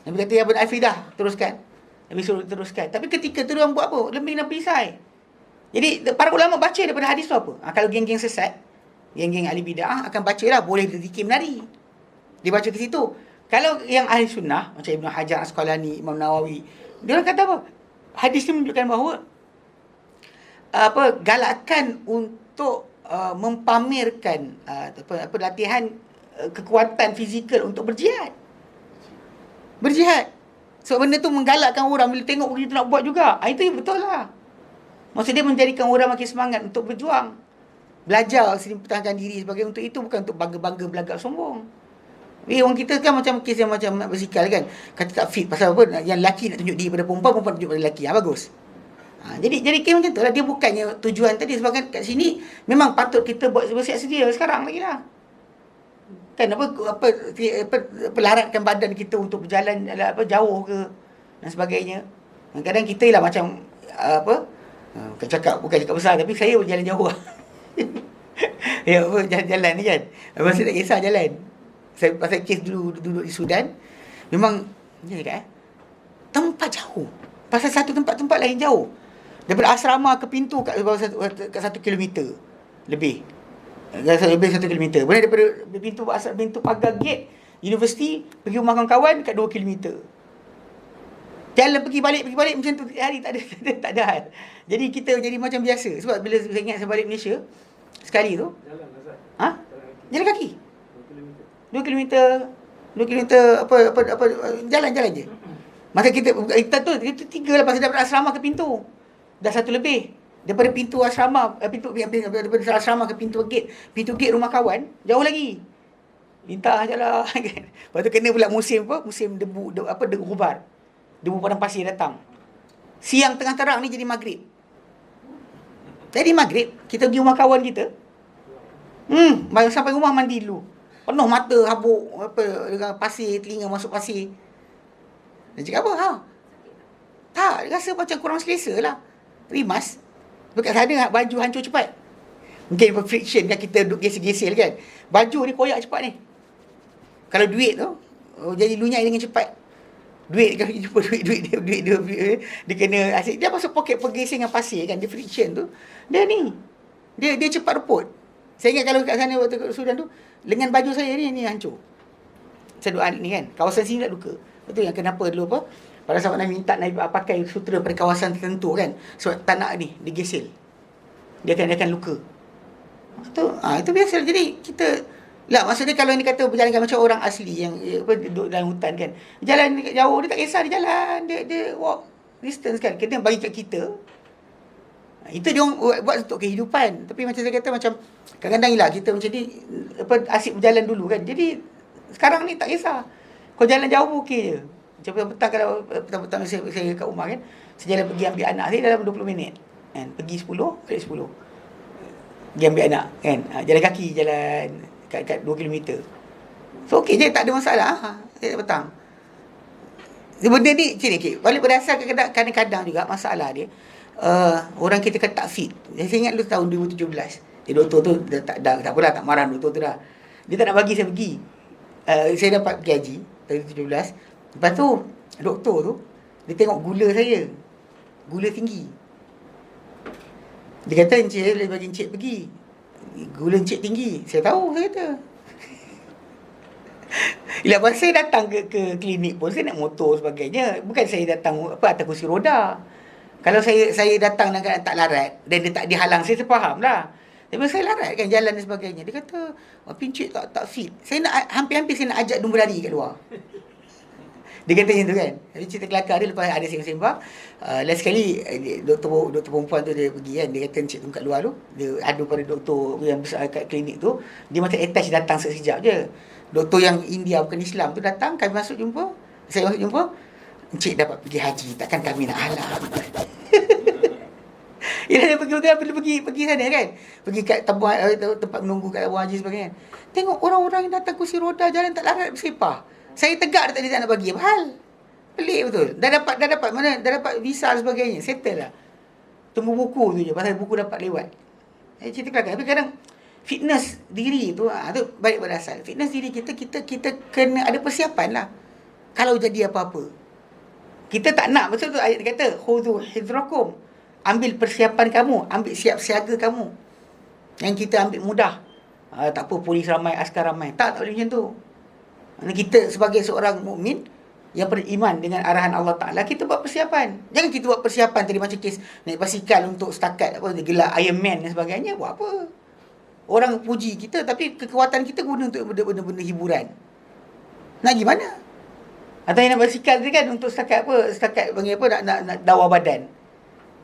A: Nabi kata ya Ibn Afidah, teruskan. Nabi suruh teruskan. Tapi ketika tu diorang buat apa? Lembing dan perisai. Jadi para ulama baca daripada hadis tu apa? Kalau geng-geng sesat, geng-geng ahli bid'ah akan baca lah, boleh zikir menari. Dia baca ke situ. Kalau yang ahli sunnah macam Ibn Hajar Asqalani, Imam Nawawi, dia orang kata apa? Hadis ni menunjukkan bahawa galakan untuk mempamerkan latihan kekuatan fizikal untuk berjihad. Sebab benda tu menggalakkan orang bila tengok begitu nak buat juga. Itu betul lah. Maksudnya menjadikan orang makin semangat untuk berjuang, belajar sendiri, pertahankan diri sebagai untuk itu, bukan untuk bangga-bangga belagak sombong. Orang kita kan macam kes yang macam nak bersikal kan, kata tak fit pasal apa, yang lelaki nak tunjuk diri pada perempuan, perempuan tunjuk pada lelaki. Bagus. Jadi kes macam tu lah. Dia bukannya tujuan tadi. Sebab kan kat sini memang patut kita buat bersiap sedia sekarang lagi lah. Kan pelaratkan badan kita untuk berjalan jauh ke dan sebagainya. Kadang-kadang kita lah macam bukan cakap besar, tapi saya berjalan jauh lah. Jalan ni kan, masa tak kisah jalan. Saya pasal kes duduk di Sudan, memang tempat jauh, pasal satu tempat lain jauh. Daripada asrama ke pintu kat 1 kilometer lebih. Lebih 1 kilometer. Boleh daripada pintu pagar gate universiti pergi rumah kawan-kawan kat 2 kilometer. Jalan pergi balik macam tu hari tak ada hal. Jadi kita jadi macam biasa. Sebab bila saya ingat saya balik Malaysia sekali tu, jalan kaki. 2 kilometer jalan je. Masa kita tu 3 lah pasal daripada asrama ke pintu. Dah 1 lebih. Daripada pintu asrama, daripada asrama ke pintu gate rumah kawan, jauh lagi. Lintah je lah. Lepas tu kena pula musim apa? Musim debu, debu gubar. Debu padang pasir datang. Siang tengah terang ni jadi maghrib. Jadi maghrib, kita pergi rumah kawan kita. Sampai rumah mandi dulu. Penuh mata, habuk, dengan pasir, telinga masuk pasir. Dia cakap apa? Tak, dia rasa macam kurang selesa lah. Rimas. Dekat sana baju hancur cepat. Mungkin friction kan, kita duduk gesel-gesel kan. Baju ni koyak cepat ni. Kalau duit tu, jadi lunyai dengan cepat. Duit, kalau jumpa duit dia kena asyik. Dia masuk poket pergesel dengan pasir kan, dia friction tu. Dia ni. Dia cepat reput. Saya ingat kalau kat sana waktu kat Sudan tu, lengan baju saya ni hancur. Saya doa ni kan, kawasan sini tak luka. Betul yang kenapa dulu apa? Para sahabat Nabi minta Nabi pakai sutera pada kawasan tertentu kan. Sebab tanah ni digesel. Dia akan luka. Itu biasa. Jadi kita lah, maksudnya kalau ni kata berjalan macam orang asli yang duduk dalam hutan kan. Jalan jauh, dia tak kisah dia jalan, dia walk distance kan. Kena bagi kat kita. Itu dia orang buat untuk kehidupan. Tapi macam saya kata, macam kadang-kadang hilang kita macam ni asyik berjalan dulu kan. Jadi sekarang ni tak kisah. Kau jalan jauh okey je. Macam petang kalau petang saya kat rumah kan, saya jalan pergi ambil anak saya dalam 20 minit kan. Pergi 10, balik 10. Pergi ambil anak kan. Jalan kaki, jalan kat 2 km. So okey je, tak ada masalah. Saya petang. Benda ni macam ni, balik berdasar kadang-kadang juga masalah dia. Orang kita kata tak fit. Saya ingat dulu tahun 2017. Jadi doktor tu tak apalah, tak marah doktor tu dah. Dia tak nak bagi saya pergi. Saya dapat pergi haji tahun 2017. Lepas tu doktor tu dia tengok gula saya. Gula tinggi. Dia kata, "Encik boleh bagi encik pergi. Gula encik tinggi." Saya tahu, saya kata. Lepas saya datang ke klinik pun, saya naik motor sebagainya. Bukan saya datang atas kursi roda. Kalau saya datang dengan tak larat dan dia tak dihalang, saya faham lah. Tapi saya larat kan jalan dan sebagainya. Dia kata, "Encik tak fit." Saya nak hampir-hampir saya nak ajak dia berlari kat luar. Dia kata macam tu kan. Jadi cerita kelakar dia lepas ada sembang-sembang. Last sekali doktor perempuan tu dia pergi kan. Dia kata encik tu kat luar tu. Dia adu pada doktor yang besar kat klinik tu. Dia macam attach datang sekejap je. Doktor yang India bukan Islam tu datang. Kami masuk jumpa. Saya masuk jumpa. Encik dapat pergi haji. Takkan kami nak halang. Dia pergi sana kan. Pergi kat tempat menunggu kat tabung haji sebagainya. Tengok orang-orang yang datang kursi roda jalan tak larat bersepah. Saya tegak dia tak nak bagi. Apa hal? Pelik betul. Dah dapat mana? Dah dapat visa sebagainya. Settle lah. Tunggu buku tu je. Pasal buku dapat lewat. Cerita kelakar. Tapi kadang fitness diri tu, tu baik berasal. Fitness diri kita kena ada persiapan lah. Kalau jadi apa-apa. Kita tak nak. Betul tu ayat dia kata, khudhu hidrakum. Ambil persiapan kamu. Ambil siap siaga kamu. Yang kita ambil mudah. Tak apa, polis ramai, askar ramai. Tak boleh macam tu. Kita sebagai seorang mukmin yang beriman dengan arahan Allah Ta'ala, kita buat persiapan. Jangan kita buat persiapan tadi macam kes naik basikal untuk setakat gelar Iron Man dan sebagainya. Buat apa? Orang puji kita, tapi kekuatan kita guna untuk benda-benda hiburan. Nak gimana? Atau yang nak basikal tadi kan untuk setakat apa? Setakat panggil apa? Nak dawah badan.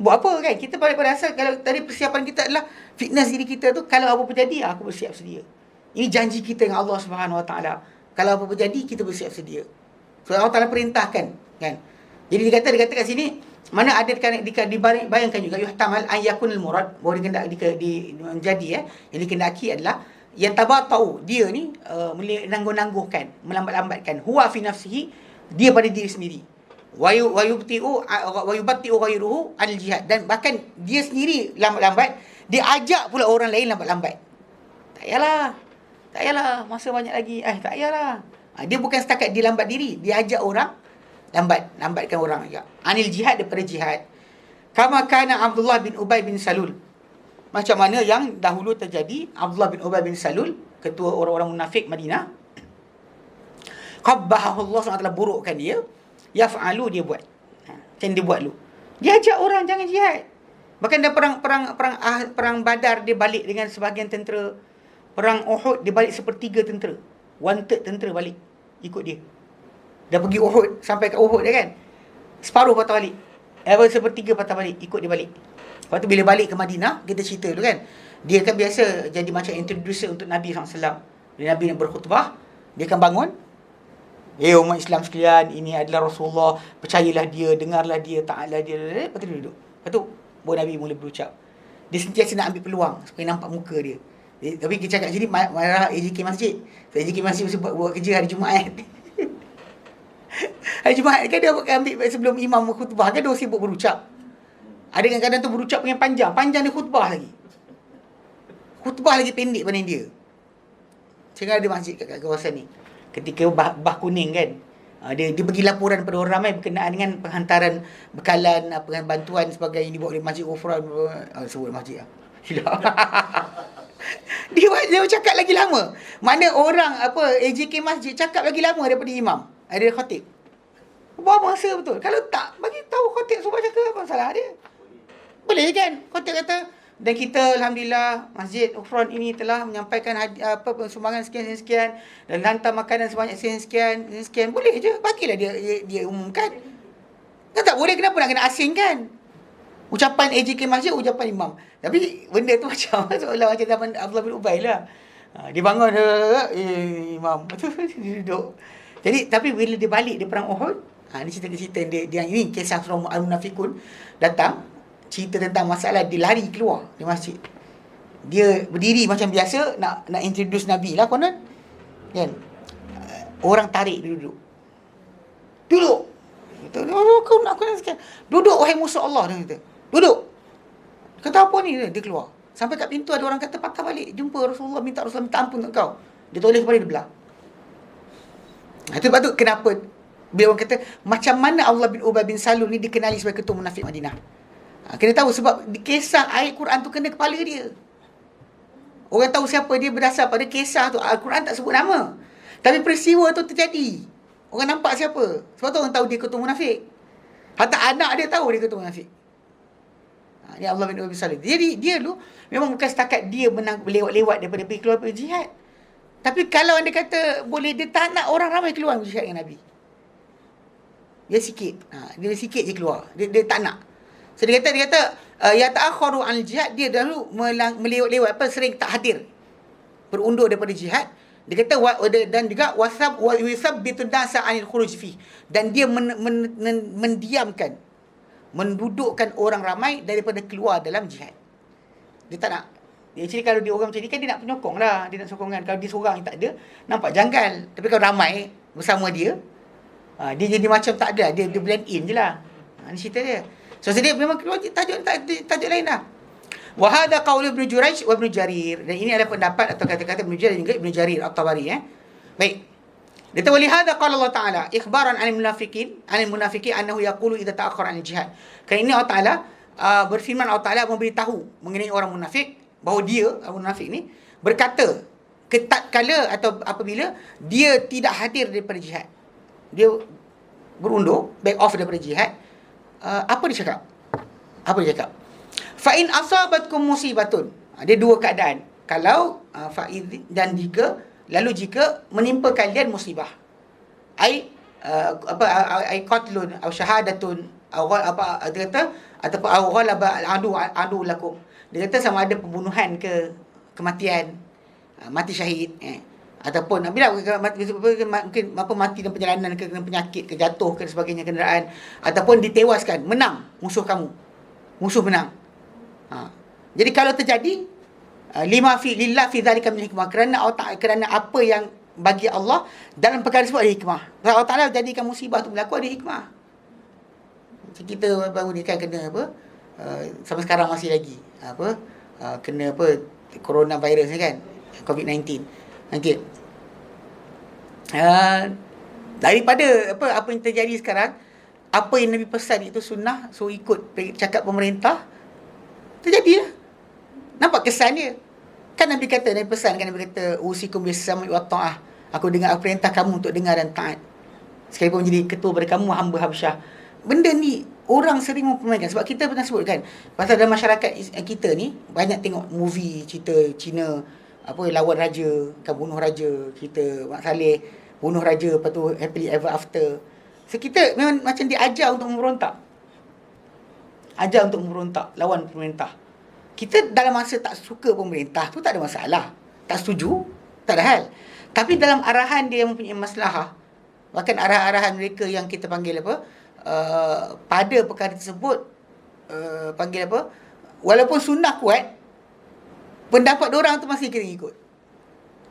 A: Buat apa kan? Kita pada asal kalau tadi persiapan kita adalah fitness diri kita tu, kalau apa pun jadi aku bersiap sedia. Ini janji kita dengan Allah Subhanahu Wa Ta'ala. Kalau apa-apa jadi, kita bersiap sedia. So Allah Ta'ala perintahkan kan. Jadi dia kata kat sini, mana ada dibayangkan juga yuhtamal an yakunul murad, bahawa menjadi yang dikendaki adalah yang tabatau, dia ni menangguh-nangguhkan, melambat-lambatkan, huwa fi nafsihi, dia pada diri sendiri. Wa yubatti'u ghairuhu al jihad, dan bahkan dia sendiri lambat-lambat, dia ajak pula orang lain lambat-lambat. Tak payahlah, masa banyak lagi. Tak payahlah. Dia bukan setakat dia lambat diri, dia ajak orang lambatkan orang juga. Anil jihad, daripada jihad. Kama kana Abdullah bin Ubay bin Salul. Macam mana yang dahulu terjadi Abdullah bin Ubay bin Salul, ketua orang-orang munafik Madinah. Qabbahahu Allah SWT, burukkan dia. Yaf'alu, dia buat. Macam dia buat dulu. Dia ajak orang jangan jihad. Bahkan dah perang Badar, dia balik dengan sebahagian tentera. Perang Uhud, dia balik sepertiga tentera. 1/3 tentera balik ikut dia. Dah pergi Uhud, sampai kat Uhud dia kan, separuh patah balik. Sepertiga patah balik, ikut dia balik. Lepas tu bila balik ke Madinah, kita cerita dulu kan, dia kan biasa jadi macam introducer untuk Nabi SAW. Bila Nabi nak berkhutbah, Dia akan bangun, umat Islam sekalian, ini adalah Rasulullah, percayalah dia, dengarlah dia, taatlah dia. Lepas tu dia duduk. Lepas tu baru Nabi mula berucap. Dia sentiasa nak ambil peluang supaya nampak muka dia. Tapi kita cakap sini marah AJK Masjid. So, AJK Masjid mesti buat kerja hari Jumaat. Hari Jumaat kan dia ambil sebelum imam khutbah kan dia sibuk berucap. Ada kadang-kadang tu berucap yang panjang. Panjang dia khutbah lagi. Khutbah lagi pendek pada dia. Sehingga ada masjid kat kawasan ni. Ketika bah kuning kan. Dia bagi laporan pada orang ramai berkenaan dengan penghantaran bekalan, bantuan sebagainya yang dibuat oleh Masjid Ghufran. Sebut masjid lah. Silap. Dia cakap lagi lama. Mana orang AJK Masjid cakap lagi lama daripada imam. Ada khatib. Buang masa betul. Kalau tak bagi tahu khatib suruh cakap, apa salah dia? Boleh kan? Khatib kata, dan kita alhamdulillah Masjid Ghufran ini telah menyampaikan sumbangan sekian-sekian dan hantar makanan sebanyak sekian-sekian. Boleh je. Bagilah dia umumkan. Kan tak boleh, kenapa nak kena asingkan? Ucapan AJK Masjid, ucapan imam. Tapi benda tu macam seolah macam zaman Abdullah bin Ubay lah. Dia bangun, imam. Betul, dia duduk. Jadi, tapi bila dia balik di perang Uhud, ni cerita-cerita dia ini kisah surah Al-Munafikun datang, cerita tentang masalah dia lari keluar di masjid. Dia berdiri macam biasa nak introduce Nabi lah konon. Kan? Orang tarik dia duduk. Duduk. Kata, kau nak kena sekian. Duduk wahai musuh Allah, dia kata. Duduk. Kata apa ni? Dia keluar. Sampai kat pintu ada orang kata patah balik. Jumpa Rasulullah minta ampun kat kau. Dia toleh kepala dia belah. Itu sebab tu kenapa bila orang kata macam mana Allah bin Ubay bin Salul ni dikenali sebagai ketua munafik Madinah. Kena tahu sebab kisah ayat Quran tu kena kepala dia. Orang tahu siapa dia berdasar pada kisah tu. Al-Quran tak sebut nama. Tapi peristiwa tu terjadi. Orang nampak siapa. Sebab tu orang tahu dia ketua munafik. Hatta anak dia tahu dia ketua munafik. Ni Allah bin Ubay bin Salul. Jadi dia tu memang bukan setakat dia menang lewat-lewat daripada pergi keluar pergi jihad. Tapi kalau anda kata boleh, dia tak nak orang ramai keluar jihad dengan Nabi. Dia sikit. Dia sikit je keluar. Dia tak nak. So dia kata ya ta'akharu anil jihad, dia dahulu melewat-lewat sering tak hadir. Berundur daripada jihad. Dia kata dan juga wasabbitu nasa anil khuruj fi. Dan dia mendiamkan, mendudukkan orang ramai daripada keluar dalam jihad. Dia tak nak. Jadi kalau dia orang macam ni kan dia nak penyokong lah. Dia nak sokongan. Kalau dia seorang tak ada, nampak janggal. Tapi kalau ramai bersama dia, dia jadi macam tak ada. Dia blend in je lah. Ni cerita dia. So dia memang keluar tajuk lain lah. Wa hadha qaul Ibn Jurayj wa Ibn Jarir. Dan ini adalah pendapat atau kata-kata Ibn Jurayj dan juga Ibn Jarir At-Tabari. Baik. Dia kata wali hadha qala Allah Ta'ala ikhbaran 'anil munafiqin annahu yaqulu idza ta'akhkhara 'anil jihad. Kerana ini Allah Ta'ala berfirman, Allah Ta'ala memberitahu mengenai orang munafik bahawa dia, orang munafik ni berkata tatkala atau apabila dia tidak hadir daripada jihad. Dia berundur, back off daripada jihad. Apa dia cakap? Fa in asabatkum musibatun. Ada dua keadaan. Kalau dan jika menimpa kalian musibah. Ai qatlun atau syahadatun dia kata ataupun ghalaba al-adu lakum. Dia kata sama ada pembunuhan ke kematian, mati syahid, ataupun bila mungkin mati dalam perjalanan ke, kena penyakit ke, jatuh ke sebagainya kenderaan, ataupun ditewaskan, menang musuh kamu, musuh menang. Jadi kalau terjadi lillah fi dzalika min hikmah, kerana apa yang bagi Allah dalam perkara tersebut ada hikmah. Allah Taala jadikan musibah tu berlaku ada hikmah. Kita baru ni kan kena sampai sekarang masih lagi kena coronavirus ni kan, COVID-19. Daripada apa yang terjadi sekarang, apa yang Nabi pesan itu sunnah, so ikut cakap pemerintah, terjadilah. Nampak kesan dia. Kan Nabi pesan kan, Nabi kata usikum bis-sam'i wa ta'ah. Aku dengar perintah kamu untuk dengar dan taat. Sekalipun menjadi ketua pada kamu hamba Habsyah. Benda ni orang sering mempermainkan. Sebab kita pernah sebut kan, pasal dalam masyarakat kita ni banyak tengok movie cerita Cina, lawan raja, kan bunuh raja, kita Mak Saleh bunuh raja, lepas tu happily ever after. So kita memang macam diajar untuk memberontak. Ajar untuk memberontak lawan pemerintah. Kita dalam masa tak suka pemerintah tu tak ada masalah. Tak setuju, tak ada hal. Tapi dalam arahan dia mempunyai maslahah. Bahkan arahan mereka yang kita panggil apa? Pada perkara tersebut panggil apa? Walaupun sunnah kuat, pendapat diorang tu masih kena ikut.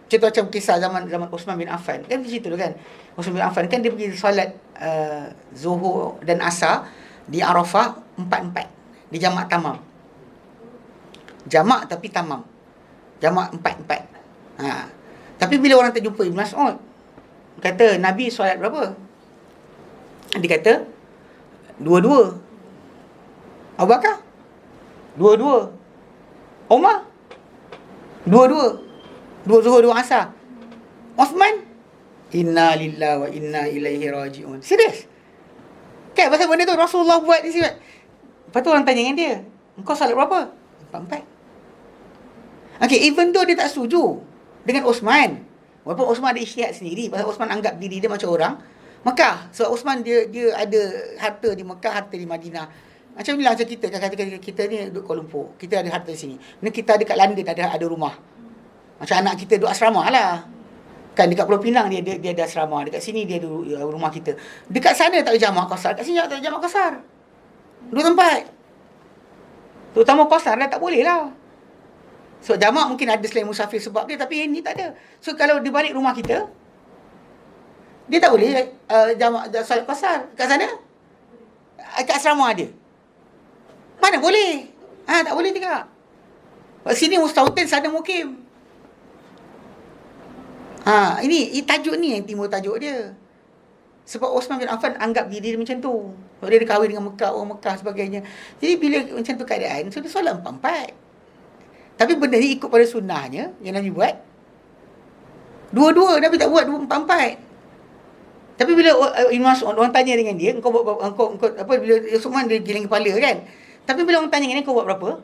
A: Contoh macam kisah zaman Osman bin Affan. Kan cerita tu kan. Osman bin Affan kan dia pergi solat Zuhur dan Asar di Arafah 4-4. Di jamak tamam. Jamak tapi tamam. Jamak 4-4. Tapi bila orang terjumpa Ibn Mas'ud, kata Nabi solat berapa? Dia kata 2-2. Abu Bakar 2-2. Umar 2-2. 2 Zuhur 2 Asar. Osman, inna lillahi wa inna ilaihi raji'un. Serius? Kan pasal benda tu Rasulullah buat ni siap. Lepas tu orang tanya dengan dia, engkau salat berapa? 4-4. Okay, even though dia tak setuju dengan Osman, walaupun Osman ada ijtihad sendiri, pasal Osman anggap diri dia macam orang Mekah. Sebab Osman dia ada harta di Mekah, harta di Madinah. Macam inilah macam kita, kata kita ni duduk Kuala Lumpur, kita ada harta di sini. Ni kita ada kat London, ada rumah. Macam anak kita duduk asrama lah. Kan dekat Pulau Pinang dia ada asrama. Dekat sini dia ada rumah kita. Dekat sana tak ada jamak qasar. Dekat sini tak ada jamak qasar. Dua tempat. Terutama qasar lah tak boleh lah. So jamak mungkin ada selain musafir sebab dia. Tapi ini tak ada. So kalau di balik rumah kita, dia tak boleh jamak solat qasar. Dekat sana dekat asrama ada. Mana boleh? Tak boleh juga. Sini mustautin, sana mukim. Ini tajuk ni yang timbul tajuk dia. Sebab Osman bin Affan anggap diri dia macam tu. Sebab dia kahwin dengan Mekah, orang Mekah sebagainya. Jadi bila macam tu keadaan, so dia solat 4-4. Tapi benda ni ikut pada sunnahnya yang Nabi buat. 2-2, Nabi tak buat 2-4-4. Tapi bila orang tanya dengan dia, engkau apa, bila Osman dia giling kepala kan. Tapi bila orang tanya dengan dia, kau buat berapa?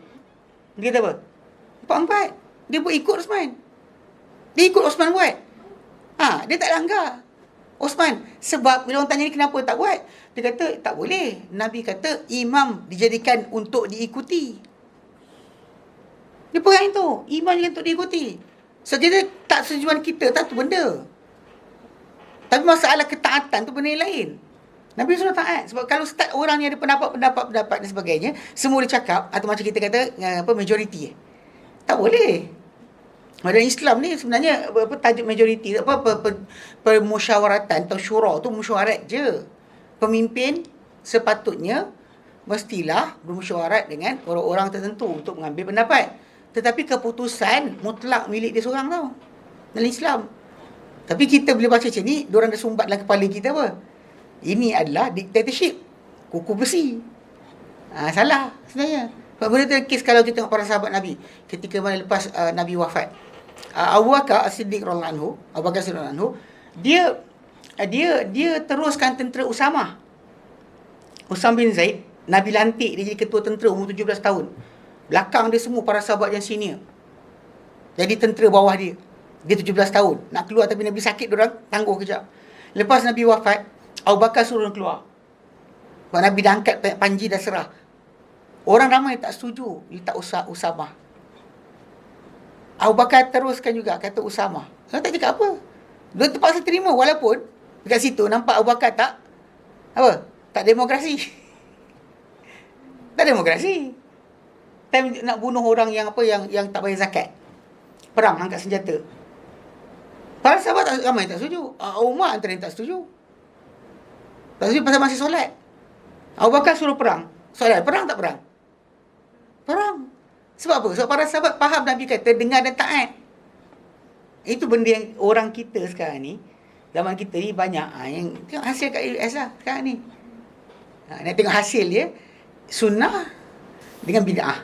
A: Dia kata apa? 4-4. Dia buat ikut Osman. Dia ikut Osman buat. Dia tak langgar Osman. Sebab bila orang tanya ni kenapa tak buat, dia kata tak boleh. Nabi kata imam dijadikan untuk diikuti. Dia pegang itu, imam dijadikan untuk diikuti. So kita tak setujuan kita, tak tu benda. Tapi masalah ketaatan tu benda yang lain. Nabi suruh taat. Sebab kalau start orang ni ada pendapat dan sebagainya, semua dia cakap, atau macam kita kata majoriti. Tak boleh. Dalam Islam ni sebenarnya tajuk majoriti, permusyawaratan atau syura tu mesyuarat je. Pemimpin sepatutnya mestilah bermusyawarat dengan orang-orang tertentu untuk mengambil pendapat. Tetapi keputusan mutlak milik dia seorang tau dalam Islam. Tapi kita bila baca macam ni, diorang dah sumbat dalam kepala kita apa? Ini adalah dictatorship, kuku besi. Salah sebenarnya. Benda tu kes kalau kita tengok para sahabat Nabi ketika mana lepas Nabi wafat. Abu Bakar As-Siddiq radhiyallahu anhu, dia teruskan tentera Usamah. Usam bin Zaid, Nabi lantik dia jadi ketua tentera umur 17 tahun. Belakang dia semua para sahabat yang senior. Jadi tentera bawah dia. Dia 17 tahun. Nak keluar tapi Nabi sakit, diorang tangguh kejap. Lepas Nabi wafat, Abu Bakar suruh keluar. Sebab Nabi dah angkat panji, dah serah. Orang ramai tak setuju letak Usamah. Abu Bakar teruskan juga, kata Usamah. Dia tak cakap apa. Dia terpaksa terima walaupun dekat situ nampak Abu Bakar tak demokrasi. Tak demokrasi. Time nak bunuh orang yang tak bayar zakat. Perang, angkat senjata. Para sahabat ramai tak setuju. Umar antara yang tak setuju. Tak setuju pasal masih solat. Abu Bakar suruh perang. Solat, perang tak perang? Perang. Sebab apa? Sebab para sahabat faham Nabi kata dengar dan taat. Itu benda yang orang kita sekarang ni, zaman kita ni banyak yang tengok hasil kat US lah sekarang ni. Nak tengok hasil dia, sunnah dengan bid'ah.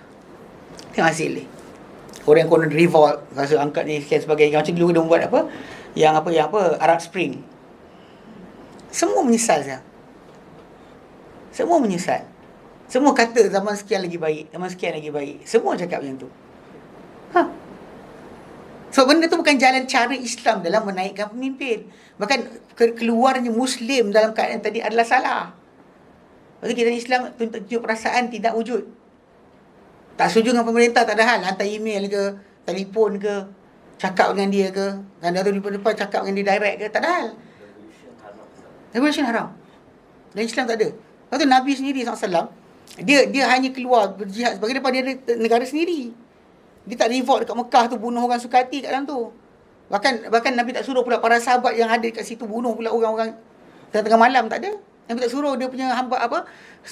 A: Tengok hasil dia. Orang yang konon revolt, rasa angkat ni sekian sebagainya. Macam dulu dia buat yang Arab Spring. Semua menyesal sekarang. Semua menyesal. Semua kata zaman sekian lagi baik, zaman sekian lagi baik. Semua cakap macam tu. So benda tu bukan jalan cara Islam dalam menaikkan pemimpin. Bahkan keluarnya Muslim dalam keadaan tadi adalah salah. Maksudnya kita Islam tunjuk perasaan tidak wujud. Tak setuju dengan pemerintah tak ada hal. Hantar email ke, telefon ke. cakap dengan dia ke, kan dia tu depan-depan cakap dengan dia direct ke, tak ada hal. Revolution haram. Dan Islam tak ada. Lepas tu Nabi sendiri SAW, dia hanya keluar berjihad sebagai daripada dia ada negara sendiri. Dia tak revolt dekat Mekah tu, bunuh orang suka hati kat dalam tu. Bahkan Nabi tak suruh pula para sahabat yang ada kat situ bunuh pula orang-orang tengah-tengah malam, tak ada. Nabi tak suruh dia punya hamba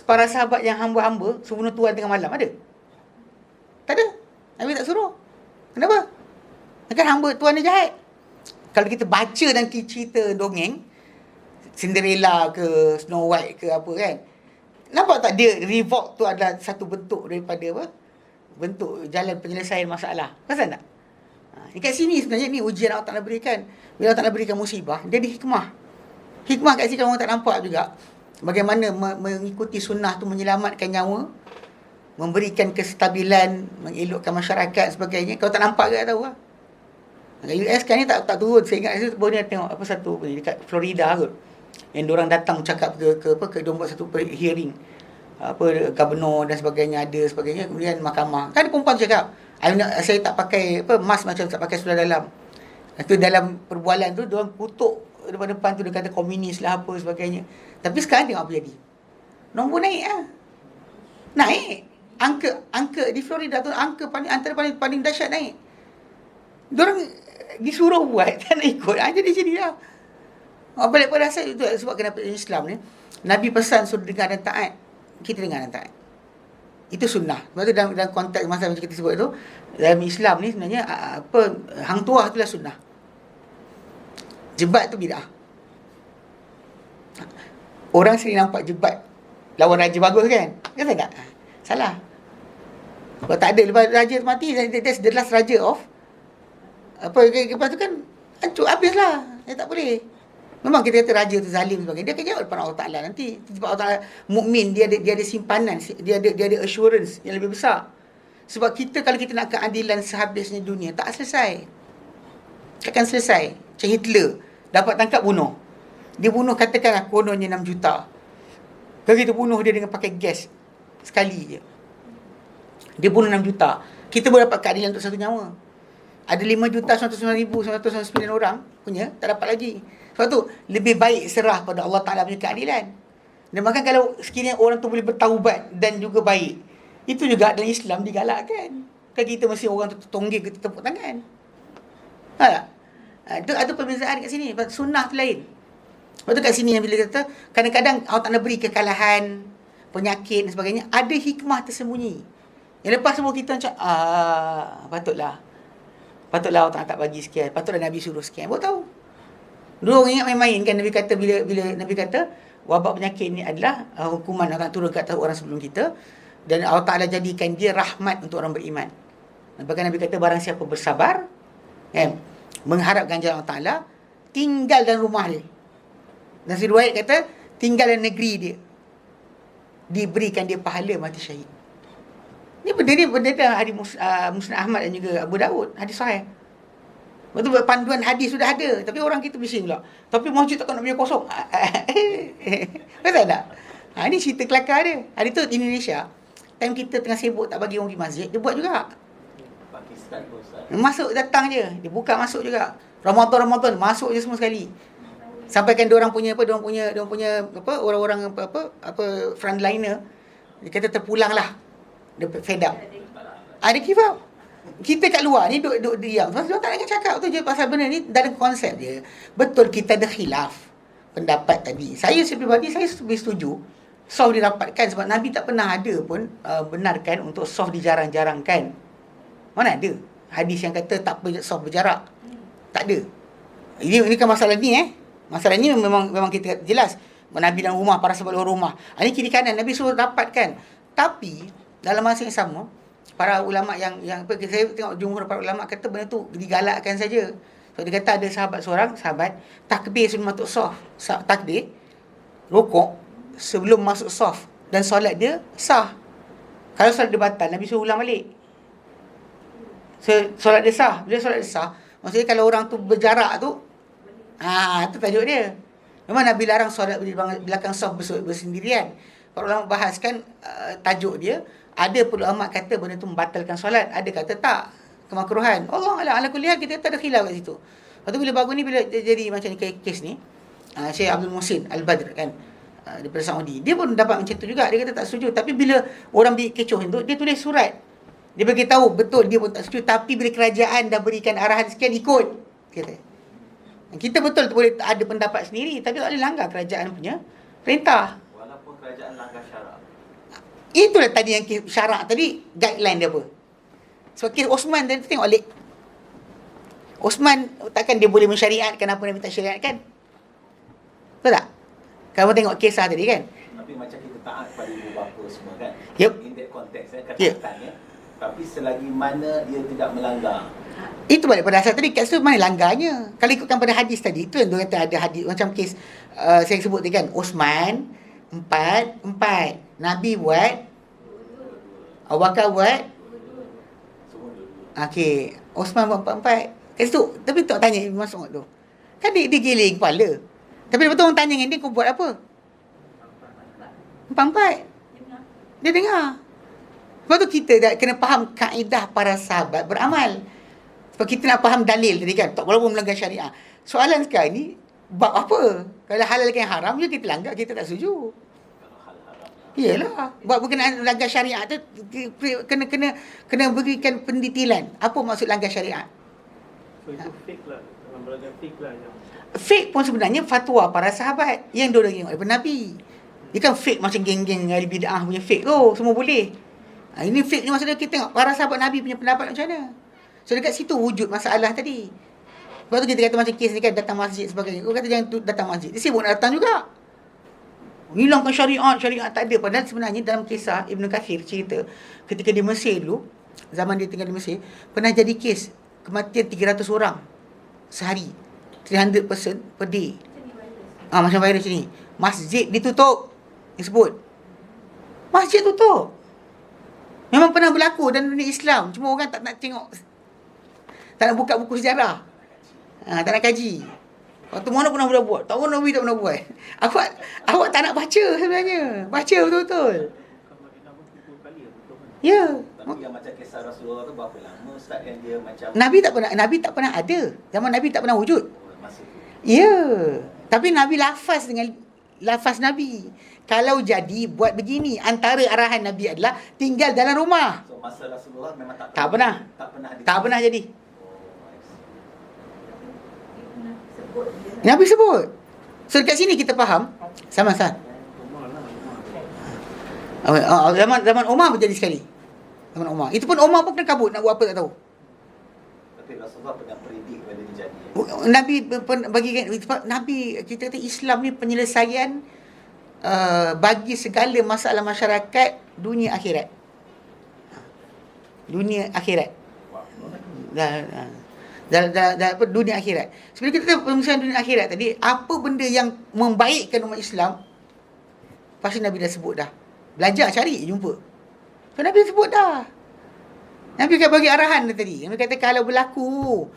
A: para sahabat yang hamba-hamba suruh bunuh tuan tengah malam, ada? Tak ada. Nabi tak suruh. Kenapa? Kan hamba tuan dia jahat. Kalau kita baca dalam cerita dongeng Cinderella ke Snow White ke apa kan, nampak tak dia revolt tu adalah satu bentuk daripada bentuk jalan penyelesaian masalah. Perasan tak? Dekat sini sebenarnya ni ujian Allah Ta'ala berikan. Bila Allah Ta'ala berikan musibah, dia ada hikmah. Hikmah kat sini kalau orang tak nampak juga, bagaimana mengikuti sunnah tu menyelamatkan nyawa, memberikan kestabilan, mengelokkan masyarakat sebagainya. Kalau tak nampak ke tak tahu lah. Kat US kan ni tak turun. Saya ingat saya baru ni tengok satu dekat Florida kot, yang diorang datang cakap ke diorang buat satu hearing, governor dan sebagainya ada sebagainya, kemudian mahkamah. Kan perempuan cakap, saya tak pakai mask macam tak pakai seluar dalam. Itu dalam perbualan tu diorang kutuk depan-depan tu, dia kata komunis lah apa sebagainya. Tapi sekarang tengok apa jadi. Nombor naik lah. Naik. Angka di Florida tu antara paling dahsyat naik. Diorang disuruh buat, tak nak ikut. Jadi sini lah. Balik pada asal itu sebab kenapa Islam ni, Nabi pesan suruh dengar dan taat. Kita dengar dan taat. Itu sunnah. Sebab tu dalam konteks masa macam kita sebut tu, dalam Islam ni sebenarnya hang tuah itulah sunnah. Jebat tu bid'ah. Orang sering nampak jebat lawan raja bagus kan? Kata tak? Salah. Kalau tak ada, lepas raja mati, that's the last raja of lepas tu kan hancur, habislah. Tak boleh. Memang kita kata raja tu zalim sebagainya, dia akan jawab depan Allah Ta'ala nanti. Sebab Allah Ta'ala mukmin, dia ada simpanan, dia ada assurance yang lebih besar. Sebab kita kalau kita nak keadilan sehabisnya dunia, tak selesai. Takkan selesai. Macam Hitler dapat tangkap bunuh. Dia bunuh katakanlah kononnya 6 juta. Kalau kita bunuh dia dengan pakai gas sekali je, dia bunuh 6 juta. Kita boleh dapat keadilan untuk satu nyawa. Ada 5,109,999 orang punya, tak dapat lagi. Sebab tu lebih baik serah pada Allah Ta'ala punya keadilan. Dan bahkan kalau sekiranya orang tu boleh bertaubat dan juga baik, itu juga dalam Islam digalakkan. Kan kita mesti orang tu tonggeng, kita tepuk tangan. Tak? Itu ada perbezaan kat sini. Sunnah tu lain. Sebab tu kat sini yang bila kata, kadang-kadang Allah Ta'ala beri kekalahan, penyakit dan sebagainya, ada hikmah tersembunyi. Yang lepas semua kita macam, patutlah Allah Ta'ala tak bagi sekian, patutlah Nabi suruh sekian. Baru tahu. Dulu orang ingat main-main kan, Nabi kata, bila Nabi kata wabak penyakit ni adalah hukuman Allah turun ke atas orang sebelum kita, dan Allah Ta'ala jadikan dia rahmat untuk orang beriman. Bahkan Nabi kata barang siapa bersabar kan, mengharap ganjaran Allah Ta'ala, tinggal dalam rumah dia. Dan riwayat kata tinggal dalam negeri dia, diberikan dia pahala mati syahid. Ini benda dalam hadis Musnad Ahmad dan juga Abu Daud, hadis sahih. Betul, panduan hadis sudah ada, tapi orang kita bising pula. Tapi masjid takkan nak biar kosong. Betul tak? Ini cerita kelakar dia. Hari tu di Indonesia, time kita tengah sibuk tak bagi orang pergi masjid, dia buat juga.
B: Pakistan Ustaz.
A: Masuk datang je, dia buka masuk juga. Ramadan masuk je semua sekali. Sampaikan dia orang punya orang-orang frontliner, dia kata terpulang lah. Dia fed up. Dia give up. Kita kat luar ni duduk diam. Sebab dia tak nak cakap tu je pasal benda ni dalam konsep dia. Betul kita ada khilaf pendapat tadi. Saya pribadi saya lebih setuju soft dirapatkan, sebab Nabi tak pernah ada pun benarkan untuk soft dijarang-jarangkan. Mana ada hadis yang kata tak boleh soft berjarak? Tak ada. Ini kan masalah ni Masalah ni memang kita jelas. Nabi dalam rumah, para sahabat luar rumah. Ini kiri kanan Nabi suruh rapatkan. Tapi dalam masa yang sama, para ulama yang saya tengok jumhur para ulama kata benda tu digalakkan saja. So dia kata ada seorang sahabat takbir sebelum masuk saf. Takbir, rukuk sebelum masuk saf, dan solat dia sah. Kalau solat dia batal, Nabi suruh ulang balik. Solat dia sah. Bila solat dia sah, maksudnya kalau orang tu berjarak tu, itu tajuk dia. Memang Nabi larang solat di belakang saf bersendirian. Para ulama bahaskan tajuk dia. Ada ulama kata benda tu membatalkan solat, ada kata tak. kemakruhan. Allah ala kulli hal kita tak ada khilaf kat situ. Lepas tu bila baru ni bila jadi macam ni kes ni, Syekh Abdul Muhsin Al-Badr kan, daripada Saudi, dia pun dapat macam tu juga. Dia kata tak setuju, tapi bila orang kecoh tu, dia tulis surat, dia bagi tahu betul dia pun tak setuju, tapi bila kerajaan dah berikan arahan sekian, ikut, kata. Kita betul boleh ada pendapat sendiri, tapi tak boleh langgar kerajaan punya perintah.
B: Walaupun kerajaan langgar syarak.
A: Itulah tadi yang syarak tadi, guideline dia apa. Sebab kes Osman tadi tengok alik. Osman takkan dia boleh mensyariatkan apa Nabi tak syariatkan. Betul tak? Kamu tengok kisah tadi kan?
B: Tapi macam kita taat pada ibu bapa semua kan?
A: Yup.
B: In that context, katakan Tapi selagi mana dia tidak melanggar.
A: Itu balik pada asal tadi. Kat situ mana langgarnya? Kalau ikutkan pada hadis tadi, itu yang dia kata ada hadis. Macam kes saya sebut tadi kan, Osman, 4. Nabi buat, Abu Bakar buat, okey, Osman buat 4. Kat situ, tapi tak tanya Ibn Mas'ud tu. Kan dia giling kepala. Tapi lepas tu orang tanya dengan dia, kau buat apa? 4. Dia dengar. Sebab tu kita dah kena faham kaedah para sahabat beramal. Sebab kita nak faham dalil tadi kan, tak boleh melanggar syariah. Soalan sekarang ni, bab apa? Kalau halalkan yang haram, ya kita langgar, kita tak setuju. Iyalah, buat berkenaan langgar syariat tu kena berikan pendetailan. Apa maksud langgar syariat?
C: So itu fake lah, dalam belajar fake lah yang
A: Fake pun sebenarnya fatwa para sahabat yang dia tengok daripada Nabi. Dia kan fake macam geng-geng ahli bid'ah punya fake tu, semua boleh. Ini fake ni maksudnya kita tengok para sahabat Nabi punya pendapat macam mana. So dekat situ wujud masalah tadi. Lepas tu kita kata macam kes ni kan, datang masjid sebagainya. Kau kata jangan datang masjid, dia sibuk nak datang juga. Hilangkan syariat tak ada. Padahal sebenarnya dalam kisah Ibn Kathir cerita, ketika di Mesir dulu, zaman dia tinggal di Mesir, pernah jadi kes kematian 300 orang sehari, 300 person per day. Macam virus ni. Masjid ditutup, disebut masjid tutup. Memang pernah berlaku dalam dunia Islam. Cuma orang tak nak tengok, tak nak buka buku sejarah, tak nak kaji. Waktu mana pernah buat, tahun Nabi tak pernah buat. Awak tak nak baca sebenarnya. Baca betul-betul. Ya.
B: Tapi yang macam kisah Rasulullah tu berapa lama Ustaz yang dia macam
A: Nabi tak pernah ada. Zaman Nabi tak pernah wujud.
B: masa tu.
A: Ya. Tapi Nabi lafaz dengan lafaz Nabi. Kalau jadi buat begini, antara arahan Nabi adalah tinggal dalam rumah.
B: So masa Rasulullah memang
A: Tak pernah. Tak pernah jadi. Nabi sebut. So dekat sini kita faham. Sama Ustaz. Zaman Umar pun jadi sekali. Zaman Umar. Itu pun Umar pun kena kabut nak buat apa tak tahu.
B: Tapi Rasulullah pernah predict benda ni jadi.
A: Nabi bagikan, Nabi, kita kata Islam ni penyelesaian bagi segala masalah masyarakat dunia akhirat. Dunia akhirat. Dunia akhirat. Sebenarnya kita tahu penyelesaian dunia akhirat tadi, apa benda yang membaikkan umat Islam, pasti Nabi dah sebut dah. Belajar cari jumpa. So Nabi sebut dah. Nabi akan bagi arahan tadi. Nabi kata kalau berlaku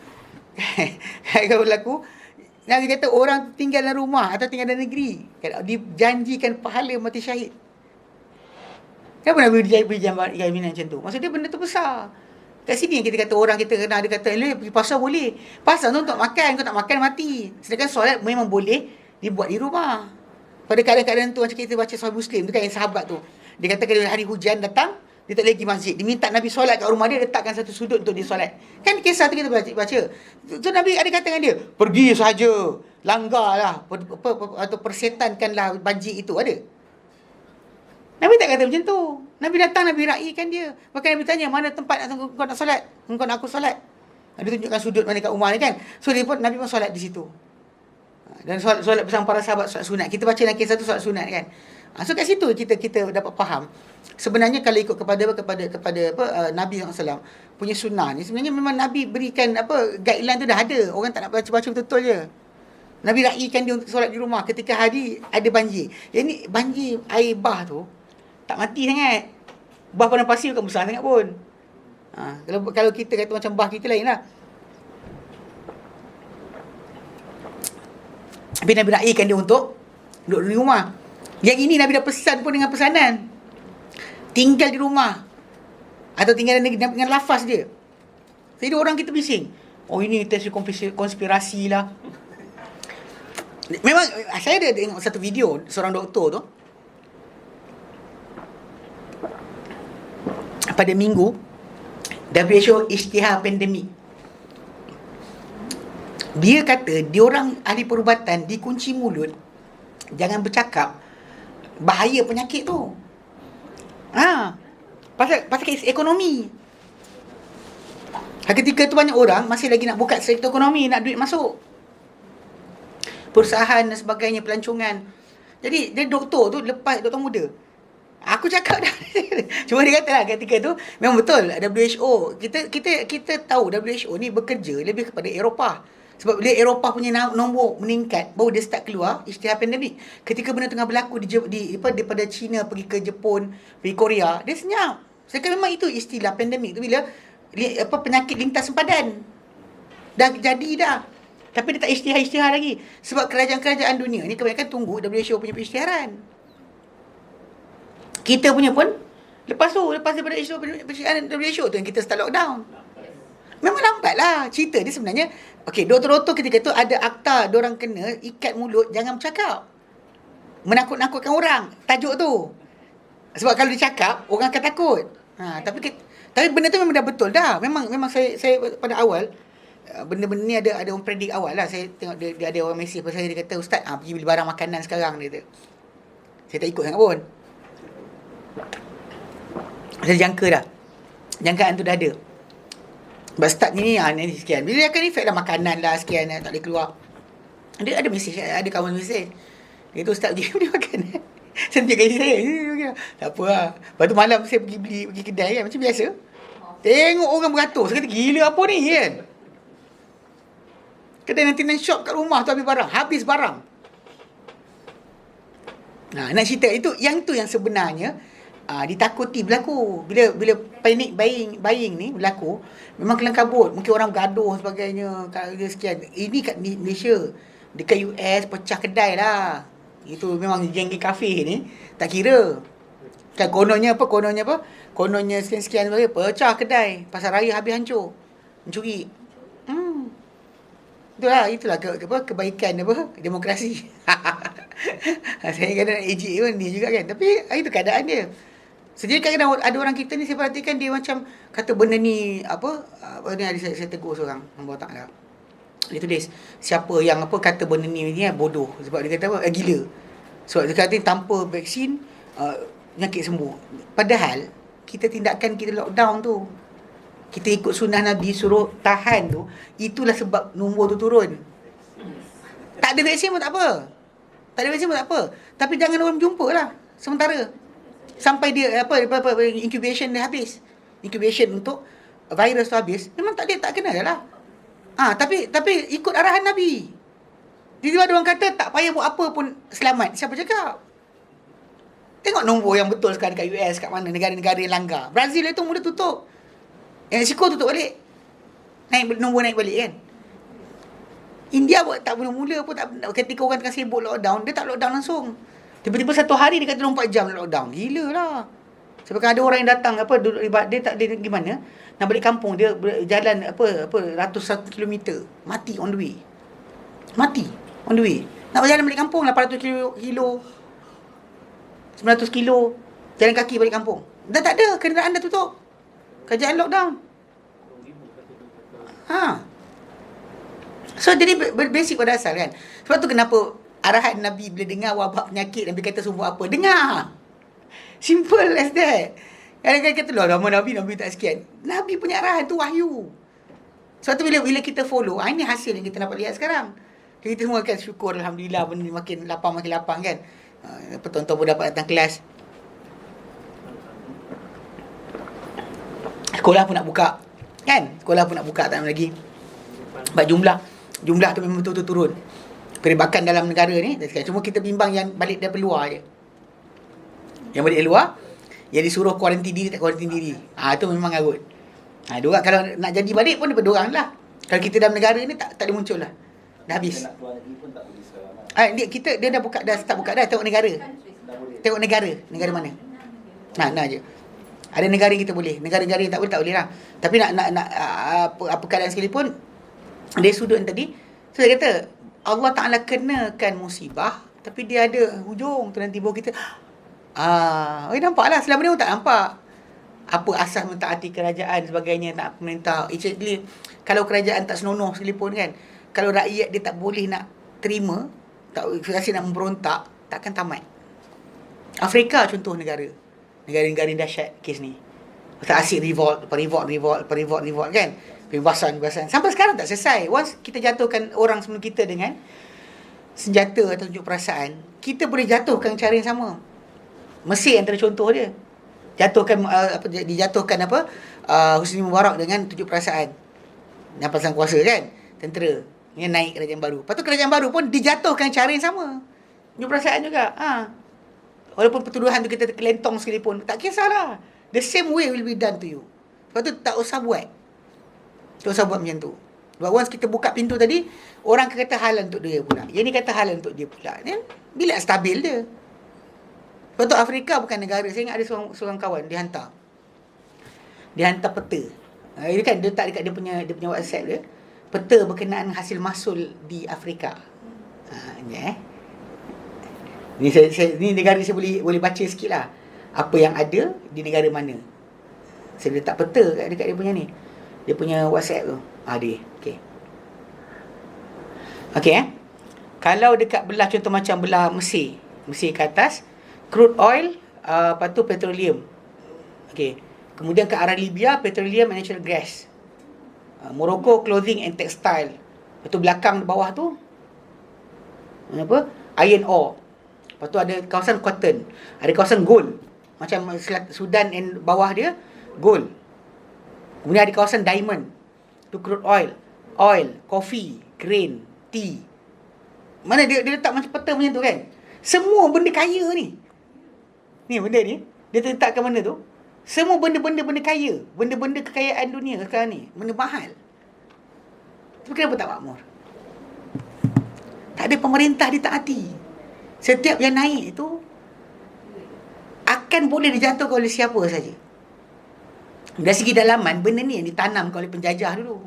A: Nabi kata orang tinggal dalam rumah atau tinggal dalam negeri, dijanjikan pahala mati syahid. Kenapa Nabi beri jaminan macam tu? Maksudnya benda tu besar. Kat sini yang kita kata orang kita kena ada kata, pergi pasar boleh. Pasar tu untuk makan, kau tak makan mati. Sedangkan solat memang boleh dibuat di rumah. Pada keadaan-keadaan tu macam kita baca Sahih Muslim tu kan, yang sahabat tu, dia kata kalau hari hujan datang, dia tak lagi masjid, dia minta Nabi solat kat rumah dia, letakkan satu sudut untuk dia solat. Kan kisah tu kita baca. So Nabi ada kata dengan dia, pergi sahaja, langgarlah atau persetankanlah banjir itu, ada. Nabi tak kata macam tu. Nabi datang, Nabi raikan dia. Bahkan Nabi tanya, mana tempat kau nak solat? Engkau nak aku solat? Dia tunjukkan sudut mana kat rumah ni kan. So Nabi pun solat di situ. Dan solat bersama para sahabat, solat sunat. Kita baca dalam kisah tu solat sunat kan. So kat situ kita dapat faham. Sebenarnya kalau ikut kepada Nabi SAW punya sunnah ni, sebenarnya memang Nabi berikan guideline tu dah ada. Orang tak nak baca-baca betul-betul je. Nabi raikan dia untuk solat di rumah ketika hari ada banjir. Yang ni banjir air bah tu tak mati sangat. Bah padang pasir bukan besar sangat pun. Kalau kita kata macam bah kita lain lah. Tapi Nabi raikan dia untuk duduk di rumah. Yang ini Nabi dah pesan pun dengan pesanan, tinggal di rumah atau tinggal dengan lafaz dia. Jadi orang kita bising. Oh, ini teori konspirasi lah. Memang saya ada tengok satu video seorang doktor tu pada minggu WHO isytihar pandemik. Dia kata diorang ahli perubatan dikunci mulut, jangan bercakap, bahaya penyakit tu. Pasal kes ekonomi. Ketika tu banyak orang masih lagi nak buka sektor ekonomi, nak duit masuk, perusahaan dan sebagainya, pelancongan. Jadi dia doktor tu lepas, doktor muda, aku cakap dah. Cuma dia kata lah ketika tu memang betul WHO, kita tahu WHO ni bekerja lebih kepada Eropah. Sebab bila Eropah punya nombor meningkat, baru dia start keluar isytihar pandemik. Ketika benda tengah berlaku daripada China pergi ke Jepun, pergi Korea, dia senyap. Sekarang memang itu istilah pandemik tu bila penyakit lintas sempadan. Dah jadi dah. Tapi dia tak isytihar lagi. Sebab kerajaan-kerajaan dunia ni kebanyakan tunggu WHO punya isytiharan. Kita punya pun lepas daripada isytiharan WHO tu yang kita start lockdown. Memang lambat lah. Cerita dia sebenarnya, okey, doktor-doktor ketika tu ada akta diorang kena ikat mulut, jangan bercakap. Menakut-nakutkan orang, tajuk tu. Sebab kalau dia cakap, orang akan takut. Tapi benda tu memang dah betul dah. Memang saya pada awal, benda-benda ni ada orang predik awal lah. Saya tengok dia ada orang mesej pasal saya, dia kata, Ustaz, pergi beli barang makanan sekarang, dia kata. Saya tak ikut sangat pun. Saya jangka dah. Jangkaan tu dah ada. Sebab start ni sekian. Bila dia akan effect lah makanan lah sekian, tak boleh keluar. Dia ada mesej, ada kawan mesej. Dia tu Ustaz pergi beli makanan. Saya cakap saya, tak apa lah. Lepas tu malam saya pergi kedai kan, macam biasa. Tengok orang beratur. Saya kata, gila apa ni kan. Kedai nanti shop kat rumah tu habis barang. Nak cerita itu yang sebenarnya ditakuti berlaku. Bila panic buying ni berlaku, memang kelang kabut. Mungkin orang gaduh sebagainya, sekian. Ini kat Malaysia, dekat US pecah kedai lah. Itu memang geng kafe ni tak kira. Kan kononnya sekian-sekian sebagainya, pecah kedai. Pasar raya habis hancur. Mencuri. Itulah kebaikan demokrasi. Saya kata nak ejek pun ni juga kan. Tapi itu keadaan dia. Jadi kadang-kadang ada orang kita ni, saya perhatikan dia macam kata benda ni ni ada saya tegur seorang hamba Taala. Dia tulis siapa yang kata benda ni bodoh. Sebab dia kata gila. Sebab dia kata tanpa vaksin penyakit sembuh. Padahal tindakan kita lockdown tu, kita ikut sunnah Nabi suruh tahan tu, itulah sebab nombor tu turun. Tak ada vaksin pun tak apa. Tapi jangan orang jumpa lah sementara. Sampai dia incubation dia habis. Incubation untuk virus tu habis. Memang tak kena dah lah. Tapi ikut arahan Nabi. Jadi ada orang kata tak payah buat apa pun selamat. Siapa cakap? Tengok nombor yang betul sekarang dekat US, kat mana negara-negara yang langgar. Brazil itu mula tutup. Yang Mexico tutup balik. Nombor naik balik kan. India tak mula-mula pun tak, ketika orang tengah sibuk lockdown, dia tak lockdown langsung. Tiba-tiba satu hari dia kata 24 jam lockdown. Gila lah. Sebab ada orang yang datang dia tak ada gimana nak balik kampung, dia jalan ratus kilometer, mati on the way. Nak berjalan balik kampung 800 kilo 900 kilo jalan kaki balik kampung. Dah tak ada, kenderaan dah tutup. Kerajaan lockdown. So jadi basic pada asal kan. Sebab tu kenapa arahan Nabi bila dengar wabak penyakit, Nabi kata suruh apa? Dengar. Simple as that. Kadang-kadang kata lama Nabi tak sekian. Nabi punya arahan tu wahyu. Sebab tu bila kita follow, ini hasil yang kita dapat lihat sekarang. Kita semua kan syukur, alhamdulillah, benda ni makin lapang kan. Tuan-tuan pun dapat datang kelas. Sekolah pun nak buka. Kan? Sekolah pun nak buka tak lama lagi. Sebab jumlah tu memang betul-betul turun. Peribahkan dalam negara ni, cuma kita bimbang yang balik dari luar je. Yang balik dari luar, yang disuruh kuarantin diri, tak kuarantin diri. Itu memang garut. Diorang kalau nak jadi balik pun daripada diorang lah. Kalau kita dalam negara ni tak ada muncul lah. Dah habis.
B: Nak keluar lagi pun tak boleh sekarang.
A: Dia dah start buka dah. Tengok negara. Tengok negara mana. Nah je. Ada negara yang kita boleh, negara-negara yang tak boleh lah. Tapi nak apa keadaan sekalipun, dari sudut yang tadi, so saya kata Allah Ta'ala kenakan musibah, tapi dia ada hujung tu nanti bawa kita. Nampaklah selama ni pun tak nampak apa asas mentaati kerajaan sebagainya, tak pemerintah. Actually, kalau kerajaan tak senonoh sekalipun kan, kalau rakyat dia tak boleh nak terima, tak rasa nak memberontak, takkan tamat. Afrika contoh negara yang dahsyat kes ni. Tak asyik revolt kan. Pembebasan. Sampai sekarang tak selesai. Once kita jatuhkan orang sebelum kita dengan senjata atau tunjuk perasaan, kita boleh jatuhkan cara yang sama. Mesir antara contoh dia. Dijatuhkan Husni Mubarak dengan tunjuk perasaan. Nampasan kuasa kan. Tentera. Ini naik kerajaan baru. Lepas tu kerajaan baru pun dijatuhkan cara yang sama. Tunjuk perasaan juga. Walaupun pertuduhan tu kita terkelentong sekalipun, tak kisahlah. The same way will be done to you. Lepas tu tak usah buat macam tu. Sebab once kita buka pintu tadi, orang kata halal untuk dia pula. Yang ni kata halal untuk dia pula. Bila stabil dia. Lepas tu Afrika bukan negara. Saya ingat ada seorang kawan, dia hantar peta. Dia kan, dia letak dekat dia punya WhatsApp dia, peta berkenaan hasil mahsul di Afrika. Ni negara saya boleh baca sikit lah apa yang ada di negara mana. Saya letak peta dekat dia punya ni, dia punya WhatsApp tu. Dia okey. Kalau dekat belah, contoh macam belah Mesir ke atas, crude oil, lepas tu petroleum. Okey. Kemudian ke arah Libya, petroleum and natural gas. Morocco, clothing and textile. Lepas tu belakang bawah tu iron ore. Lepas tu ada kawasan cotton, ada kawasan gold. Macam Sudan and bawah dia gold. Kemudian ada kawasan diamond. Tu crude oil, coffee, grain, tea. Mana dia letak macam peta macam tu kan. Semua benda kaya ni. Ni benda ni, dia letakkan mana tu? Semua benda kaya, benda-benda kekayaan dunia sekarang ni, benda mahal. Tapi kenapa tak makmur? Tak ada pemerintah ditaati. Setiap yang naik itu akan boleh dijatuhkan oleh siapa saja. Dari segi dalaman, benda ni yang ditanamkan oleh penjajah dulu.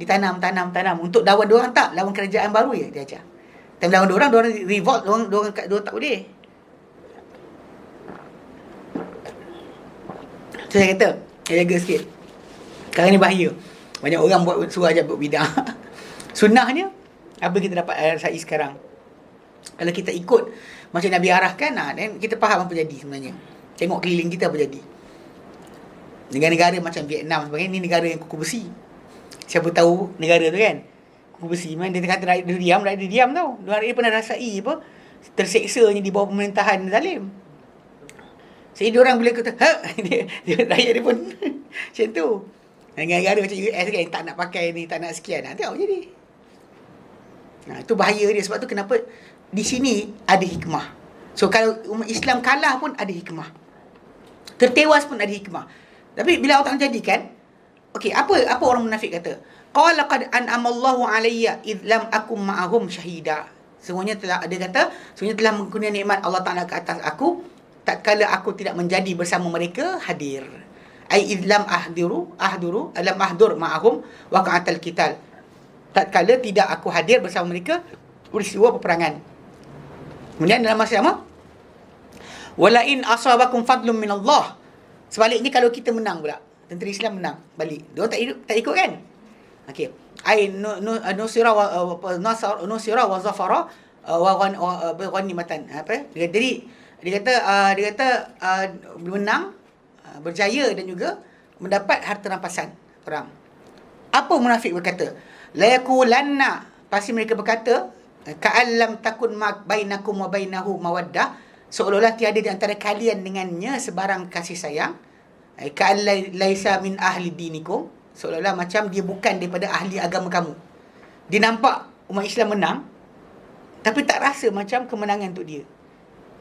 A: Ditanam untuk lawan diorang tak, lawan kerajaan baru ya dia ajar. Dan lawan diorang revolt, diorang tak boleh. So, saya kata, jaga sikit. Sekarang ni bahaya. Banyak orang buat surah ajar buat bidah. Sunnahnya, apa kita dapat rasai sekarang? Kalau kita ikut macam Nabi arahkan, dan kita faham apa jadi sebenarnya. Tengok keliling kita apa jadi. Negara-negara macam Vietnam sebagainya, ni negara yang kuku besi. Siapa tahu negara tu kan, kuku besi. Memang dia kata rakyat dia diam tau. Dia pernah rasai terseksanya di bawah pemerintahan zalim. Jadi diorang boleh kata, rakyat dia pun macam tu. Negara-negara macam US kan, tak nak pakai ni, tak nak sekian. Tengok jadi. Itu bahaya dia. Sebab tu kenapa di sini ada hikmah. So kalau umat Islam kalah pun ada hikmah, tertewas pun ada hikmah. Tapi bila Allah jadikan, okey, apa orang munafik kata? Qala qad an'amallahu alayya id lam akum ma'ahum syahida. Semuanya telah telah mengkurniakan nikmat Allah Taala ke atas aku tak kala aku tidak menjadi bersama mereka hadir. Ai id lam ahduru alam ahdur ma'ahum waqa'atal qital. Tak kala tidak aku hadir bersama mereka peristiwa peperangan. Kemudian dalam masa sama, wala in asabakum fadlun min Allah. Sebaliknya kalau kita menang pula, tentera Islam menang balik, dia tak ikut kan? Okey. Ai nusira wa zafara wa ghanimatan. Jadi dia kata menang, berjaya dan juga mendapat harta rampasan perang. Apa munafik berkata? La yakulanna, pasti mereka berkata, ka'allam takun bainakum wa bainahu mawaddah, seolah-olah tiada di antara kalian dengannya sebarang kasih sayang. Ka'allaisa min ahli dinikum, seolah-olah macam dia bukan daripada ahli agama kamu. Dia nampak umat Islam menang, tapi tak rasa macam kemenangan untuk dia.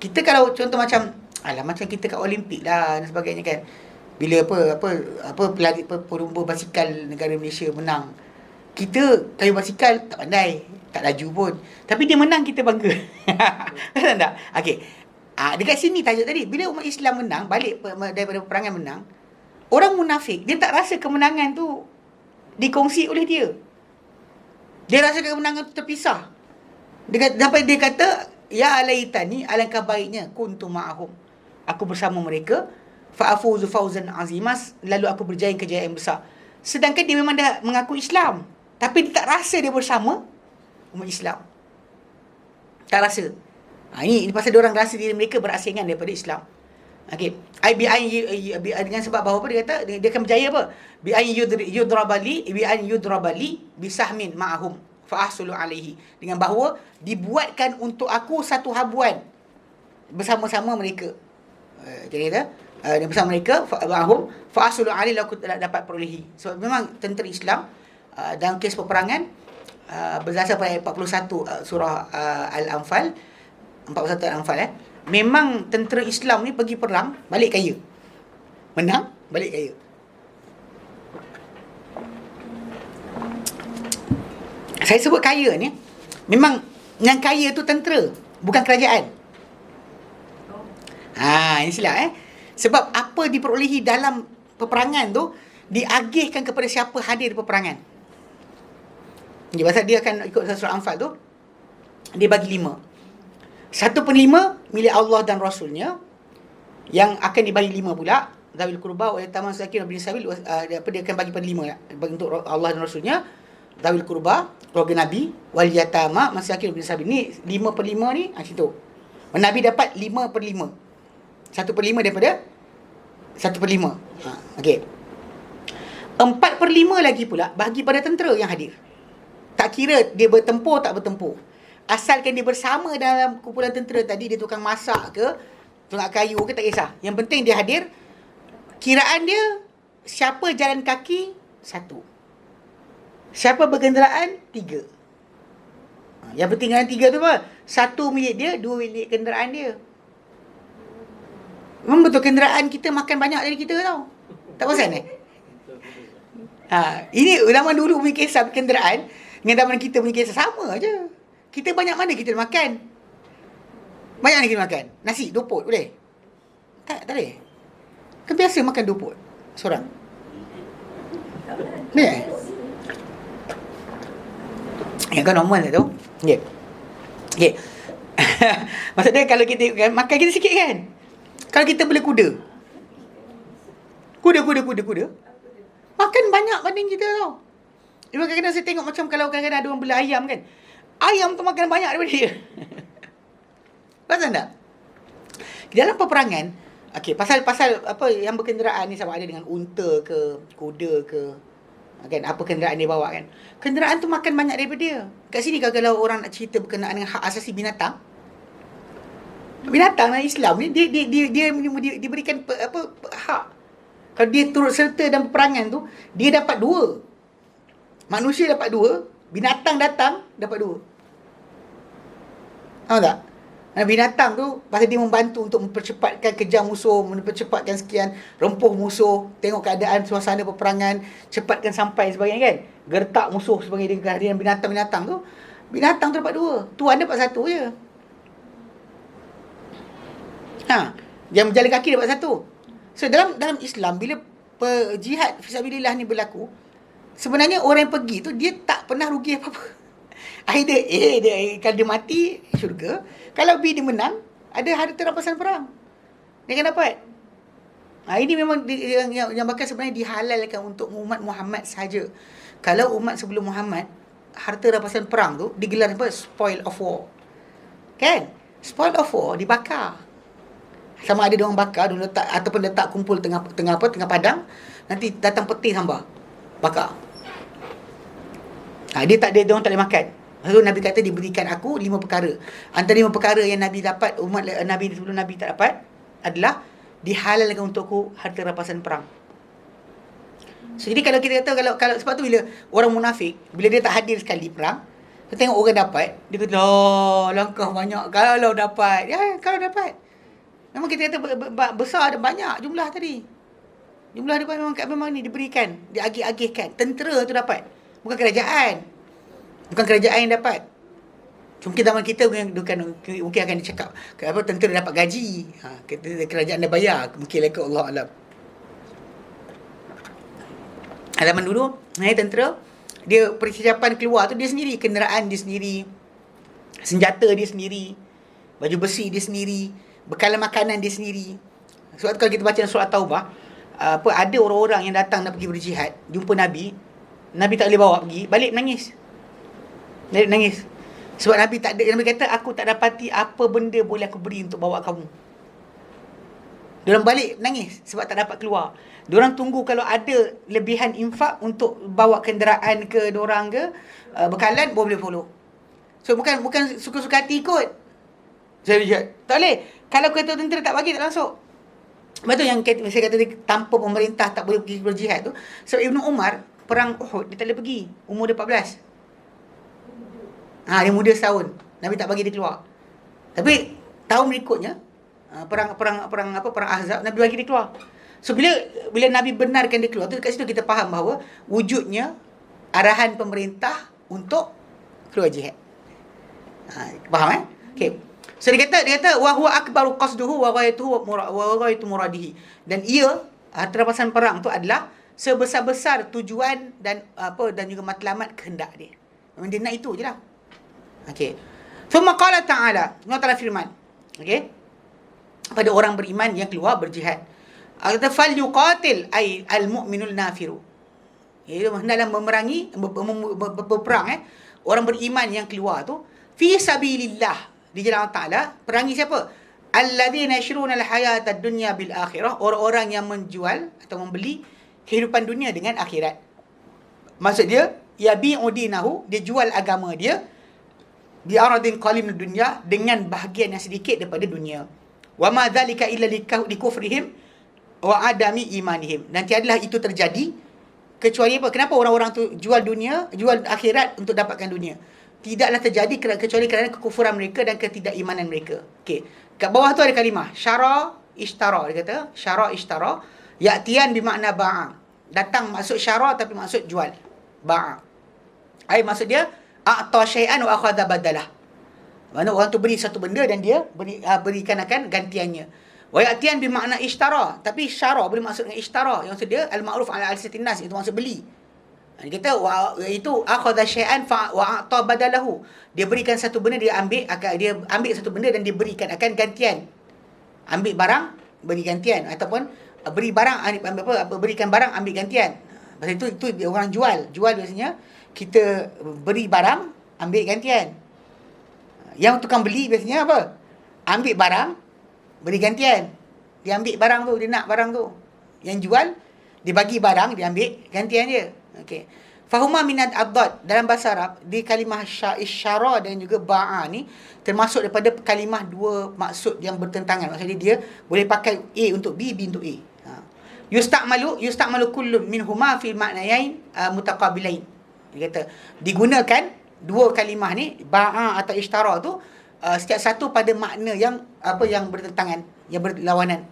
A: Kita kalau contoh macam macam kita kat Olimpik lah dan sebagainya kan, bila pelumba basikal negara Malaysia menang, kita kayu basikal tak pandai, tak laju pun, tapi dia menang kita bangga. Betul tak? Okey. Dekat sini tajuk tadi, bila umat Islam menang, balik daripada peperangan menang, orang munafik, dia tak rasa kemenangan tu dikongsi oleh dia. Dia rasa kemenangan tu terpisah. Sampai dia kata, ya alaitani, alangkah baiknya kuntu ma'ahum, aku bersama mereka, fa'afuzu fawzan azimas, lalu aku berjaya kejayaan besar. Sedangkan dia memang dah mengaku Islam, tapi dia tak rasa dia bersama umat Islam. Tak rasa. Ini pasal dia orang rasa diri mereka berasingan daripada Islam. Okey. Dengan sebab bahawa apa dia kata, dia akan berjaya apa? Bi an yudrabali bisahmin ma'ahum fa ahsulu alaihi. Dengan bahawa dibuatkan untuk aku satu habuan bersama-sama mereka. Jadi kata bersama mereka ma'ahum fa ahsulu alaihi, aku dapat perolehi. Sebab memang tentera Islam dalam kes peperangan berdasar pada ayat 41 surah Al-Anfal, 41 Al-Anfal, memang tentera Islam ni pergi perang, balik kaya. Menang, balik kaya. Saya sebut kaya ni, memang yang kaya tu tentera, bukan kerajaan. Ini silap Sebab apa diperolehi dalam peperangan tu, diagihkan kepada siapa hadir di peperangan. Jadi pasal dia akan ikut surah Anfal tu, dia bagi 5. 1/5 milik Allah dan Rasulnya, yang akan dibagi 5 pula Zawil Qurba wa Yatama Masakin bin Sabil. Dia akan bagi pada 5 bagi untuk Allah dan Rasulnya, Zawil Qurba, keluarga Nabi, wal Yatama Masakin bin Sabil. Ni 5/5 ni situ. Nabi dapat 5/5. 1/5 daripada 1/5. Okey. 4/5 lagi pula bagi pada tentera yang hadir. Tak kira dia bertempur tak bertempur. Asalkan dia bersama dalam kumpulan tentera tadi, dia tukang masak ke, tukang kayu ke, tak kisah. Yang penting dia hadir. Kiraan dia, siapa jalan kaki, 1. Siapa berkenderaan, 3. Yang penting dengan 3 tu apa? 1 milik dia, 2 milik kenderaan dia. Memang betul kenderaan kita makan banyak dari kita tau. Tak perasan ini zaman dulu punya kisah kenderaan dengan zaman kita punya kisah sama je. Kita banyak mana kita makan? Banyak mana kita makan? Nasi, 2 pot boleh? Tak boleh. Kan biasa makan 2 pot seorang. Ni yang kan normal tak tu? Okay. Maksudnya kalau kita makan kita sikit kan? Kalau kita beli kuda, makan banyak banding kita tau. Kadang-kadang saya tengok macam kalau kadang-kadang ada orang beli ayam kan, ayam tu makan banyak daripada dia. Pasal tak? Dalam peperangan, pasal apa yang berkenderaan ni, sama ada dengan unta ke, kuda ke, kan, apa kenderaan dia bawa kan. Kenderaan tu makan banyak daripada dia. Kat sini kalau orang nak cerita berkenaan dengan hak asasi binatang dalam Islam ni, dia diberikan hak. Kalau dia turut serta dalam peperangan tu, dia dapat 2. Manusia dapat 2, binatang datang dapat 2. Tahu tak? Binatang tu pasal dia membantu untuk mempercepatkan kejar musuh, mempercepatkan sekian, rempuh musuh, tengok keadaan suasana peperangan, cepatkan sampai sebagainya kan. Gertak musuh sebagainya dengan kehadiran binatang-binatang tu. Binatang tu dapat 2, tuan dapat 1 je. Yang berjalan kaki dapat 1. So dalam Islam, bila jihad fisabilillah ni berlaku, sebenarnya orang yang pergi tu dia tak pernah rugi apa-apa. Either A, kalau dia mati, syurga. Kalau B, dia menang, ada harta rampasan perang, dia akan dapat. Ini memang yang bakal sebenarnya dihalalkan untuk umat Muhammad sahaja. Kalau umat sebelum Muhammad, harta rampasan perang tu digelar apa? Spoil of war. Kan? Spoil of war dibakar. Sama ada dia orang bakar, dia letak ataupun letak kumpul tengah padang, nanti datang peti hamba bakar. Dia orang tak boleh makan. Lalu Nabi kata diberikan aku 5 perkara. Antara 5 perkara yang Nabi dapat, umat Nabi sebelum Nabi tak dapat, adalah dihalalkan untukku harta rampasan perang. So, jadi kalau kita kata, kalau sebab tu bila orang munafik, bila dia tak hadir sekali perang, kita tengok orang dapat, dia kata, langkah banyak kalau dapat. Kalau dapat. Memang kita kata besar dan banyak jumlah tadi. Jumlah dia memang ni diberikan, diagih-agihkan. Tentera tu dapat. Bukan kerajaan yang dapat. Mungkin zaman kita mungkin akan dicakap apa tentera dapat gaji. Kerajaan dah bayar. Mungkin leka Allah alam. Zaman dulu, tentera, dia persiapan keluar tu dia sendiri, kenderaan dia sendiri, senjata dia sendiri, baju besi dia sendiri, bekalan makanan dia sendiri. Sebab tu kalau kita baca dalam surah Taubah, ada orang-orang yang datang nak pergi berjihad, jumpa Nabi tak boleh bawa pergi, balik menangis. Sebab Nabi kata, aku tak dapati apa benda boleh aku beri untuk bawa kamu. Diorang balik nangis sebab tak dapat keluar. Diorang tunggu kalau ada lebihan infak untuk bawa kenderaan ke diorang ke, bekalan, boleh follow. So bukan suka-suka hati ikut. Jadi tak boleh. Kalau kata tentera tak bagi, tak masuk. Betul yang saya kata tanpa pemerintah tak boleh pergi berjihad tu. Sebab Ibnu Umar perang Uhud dia tak boleh pergi. Umur dia 14. Dia muda setahun. Nabi tak bagi dia keluar. Tapi tahun berikutnya perang Ahzab, Nabi bagi dia keluar. So bila Nabi benarkan dia keluar tu, kat situ kita faham bahawa wujudnya arahan pemerintah untuk keluar jihad. Faham okey. So dia kata wa huwa akbaru qasduhu wa ghayatu muradihi. Dan ia terapasan perang tu adalah sebesar-besar tujuan dan juga matlamat kehendak dia. Memang dia nak itu je lah. Okey. Thumma qala ta'ala, Allah Ta'ala firman. Okey. Pada orang beriman yang keluar berjihad. Kata fal yuqatil ay al-mu'minul nafiru. Iaitu hendaklah memerangi berperang orang beriman yang keluar tu fi sabilillah, di jalan Allah Ta'ala. Perangi siapa? Alladzina yashruna al-hayata ad-dunya bil akhirah, orang-orang yang menjual atau membeli kehidupan dunia dengan akhirat. Maksud dia, yabi'u dinahu, dia jual agama dia bi aradin qalil dunya, dengan bahagian yang sedikit daripada dunia. Wa ma dzalika illa likufrihim wa adami imanihim. Dan tiadalah itu terjadi kecuali apa? Kenapa orang-orang tu jual dunia, jual akhirat untuk dapatkan dunia? Tidaklah terjadi kecuali kerana kekufuran mereka dan ketidakimanan mereka. Okey. Kat bawah tu ada kalimah syara ishtara. Dia kata syara ishtara, ya'tiyan bermakna ba'a. Datang maksud syara tapi maksud jual. Ba'a. Maksud dia a'ta syai'an wa akhadha badalah. Mana orang tu beri satu benda dan dia berikan akan gantiannya. Wa ya'tiyan bermakna ishtara, tapi syara boleh maksud dengan ishtara. Yang maksud dia al-ma'ruf ala alsitin nas, itu maksud beli. Dia kata itu akhadha syai'an wa a'ta badalahu. Dia berikan satu benda, dia ambil satu benda dan dia berikan akan gantian. Ambil barang, beri gantian, ataupun beri barang, berikan barang, ambil gantian. Pasal itu dia orang jual. Jual biasanya kita beri barang, ambil gantian. Yang tukang beli biasanya apa? Ambil barang, beri gantian. Dia ambil barang tu, dia nak barang tu. Yang jual, dia bagi barang, dia ambil gantian dia. Okey. Fahuma minad addad, dalam bahasa Arab, di kalimah isyara dan juga ba'a ni termasuk daripada kalimah dua maksud yang bertentangan. Maksudnya dia boleh pakai A untuk B untuk A. Yusta'malu kullu minhuma fi ma'nayain mutaqabilain. Dia kata digunakan dua kalimah ni, ba'a atau ishtara tu, setiap satu pada makna yang bertentangan, yang berlawanan.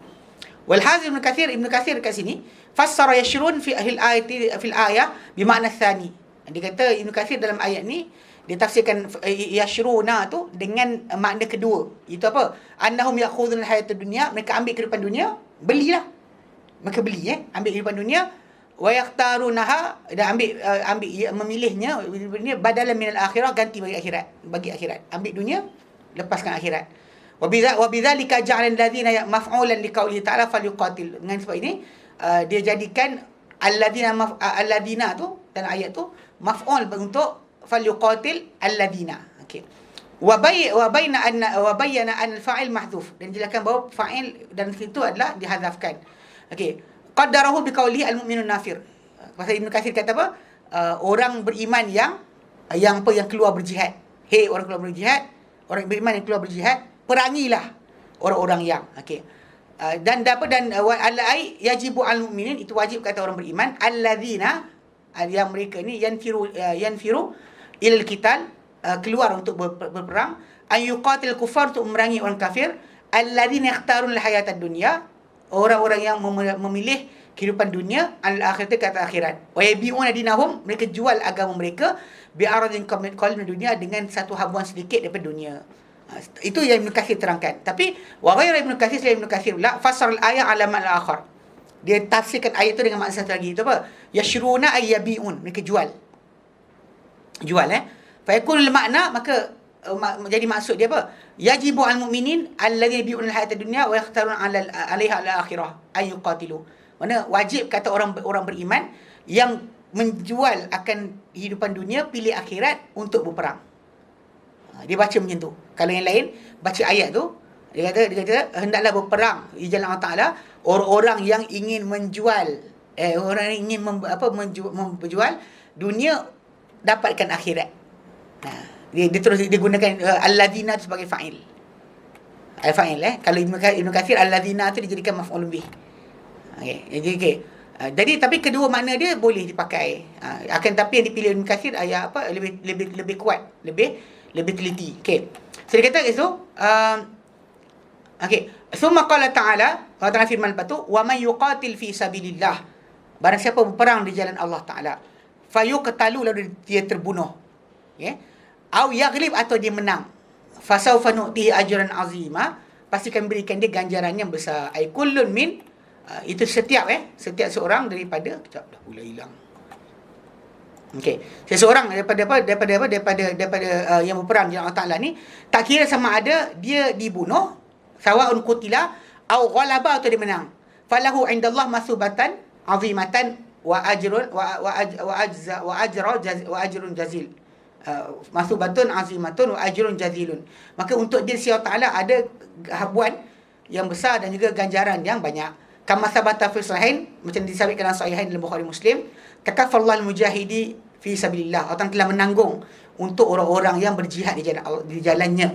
A: Wal Hazim Ibn Kathir kat sini fassara yashrun fil ayah bermakna tsani. Dia kata Ibn Kathir dalam ayat ni dia tafsirkan yashruna tu dengan makna kedua. Itu apa? Annahum ya'khudhun al-hayata dunya, mereka ambil kehidupan dunia, belilah. Mereka beli ambil kehidupan dunia, wa yaqtarunaha, dan ambil memilihnya badalan min al-akhirah, ganti bagi akhirat. Ambil dunia, lepaskan akhirat. Wa bidzalika ja'ala alladhina maf'ulan liqaulihi ta'ala falyuqatil. Dengan sebab ini dia jadikan alladhina tu dalam ayat tu maf'ul untuk falyuqatil alladhina. Okey. Wa bayyana an al-fa'il mahdhuf, dan jelaskan bahawa fa'il dan situ adalah dihadzafkan. Okey. Qaddarahu biqaulihi al-mu'minun nafir. Pasal Ibn Katsir kata apa? Orang beriman yang keluar berjihad. Hei orang keluar berjihad, orang beriman yang keluar berjihad, perangilah orang-orang yang dan alai yajibu al-mu'minin, itu wajib kata orang beriman, alladzina, yang mereka ni yanfiru ilal qital, keluar untuk berperang, an yuqatil kufar, untuk memerangi orang kafir, alladzina yakhtarun al-hayatad dunya, orang-orang yang memilih kehidupan dunia al-akhirati kata akhirat. Wa yabi'una dinahum, mereka jual agama mereka bi'aradin qalil dunia dengan satu habuan sedikit daripada dunia. Itu yang Ibn Katsir terangkan. Tapi wa ghairu Ibn Katsir, selain Ibn Katsir la fasar al-ayat ala ma'na akhar. Dia tafsirkan ayat itu dengan makna satu lagi. Itu apa? Yashruna ay yabi'un, mereka jual. Fa yakun al-makna, maka jadi maksud dia apa? Yajibu al-mu'minin alladhina yabi'una al-hayata dunya wa yakhtaruna 'alaiha al-akhirah ay yuqatilu. Mana wajib kata orang beriman yang menjual akan kehidupan dunia pilih akhirat untuk berperang. Dia baca macam tu. Kalau yang lain baca ayat tu, dia kata hendaklah berperang di jalan Allah Taala orang-orang yang ingin menjual orang yang ingin menjual dunia dapatkan akhirat. Dia terus dia gunakan alladzina sebagai fa'il. Fa'il kalau Ibn Katsir alladzina tu dijadikan maf'ulun bih. Jadi tapi kedua makna dia boleh dipakai. Akan tapi yang dipilih Ibn Katsir ayat apa lebih kuat, lebih teliti. Okey. So dia kata itu summa qala ta'ala, Allah Ta'ala firman lepas tu, wa may yuqatil fi sabilillah, barang siapa berperang di jalan Allah Ta'ala, fayuqtalu, lalu dia terbunuh, au yaghlib, atau dia menang, fasawfa nu'tihi ajran azima, pasti kami berikan dia ganjaran yang besar. Ai kullun min, itu setiap seorang daripada, kejap dah pula hilang. Okey, seseorang daripada yang berperang di Allah Taala ni, tak kira sama ada dia dibunuh, sawaun qutila au ghalaba, atau dia menang, falahu indallah masubatan azimatan wa ajrun wa ajrun jazil. Masubatun azimatun wa ajrun jazilun. Maka untuk dia si Allah Taala ada habuan yang besar dan juga ganjaran yang banyak. Kama sabata fi sahihain, macam disabitkan dalam sahihain dalam Bukhari Muslim, takafallahu al-mujahidi fi sabilillah, Allah telah menanggung untuk orang-orang yang berjihad di jalannya.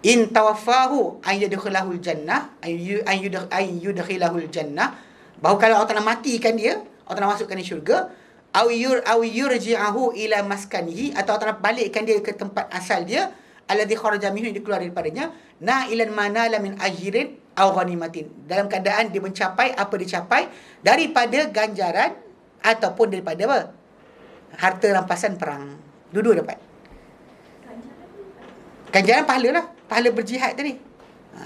A: In tawaffahu ay yudkhilahul jannah, ay yudkhilahul jannah, bahawa kalau Allah Taala matikan dia, Allah Taala masukkan dia syurga. Aw yurji'ahu ila maskanihi, atau Allah Taala balikkan dia ke tempat asal dia, alladhi kharaja minhu, dia keluar daripadanya, na'ilan manala min ajrin aw ghanimatin, dalam keadaan dia mencapai apa dia capai daripada ganjaran ataupun daripada apa? Harta rampasan perang. Dua-dua dapat. Ganjaran pahala lah, pahala berjihad tadi.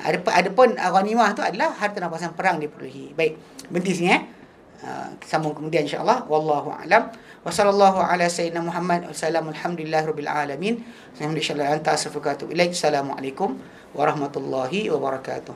A: Adapun ghanimah tu adalah harta rampasan perang diperolehi. Baik, berhenti sini sambung kemudian insya-Allah. Wallahu a'lam. Wa sallallahu ala sayyidina Muhammad wa sallam, alhamdulillahirabbil alamin. Assalamualaikum warahmatullahi wabarakatuh.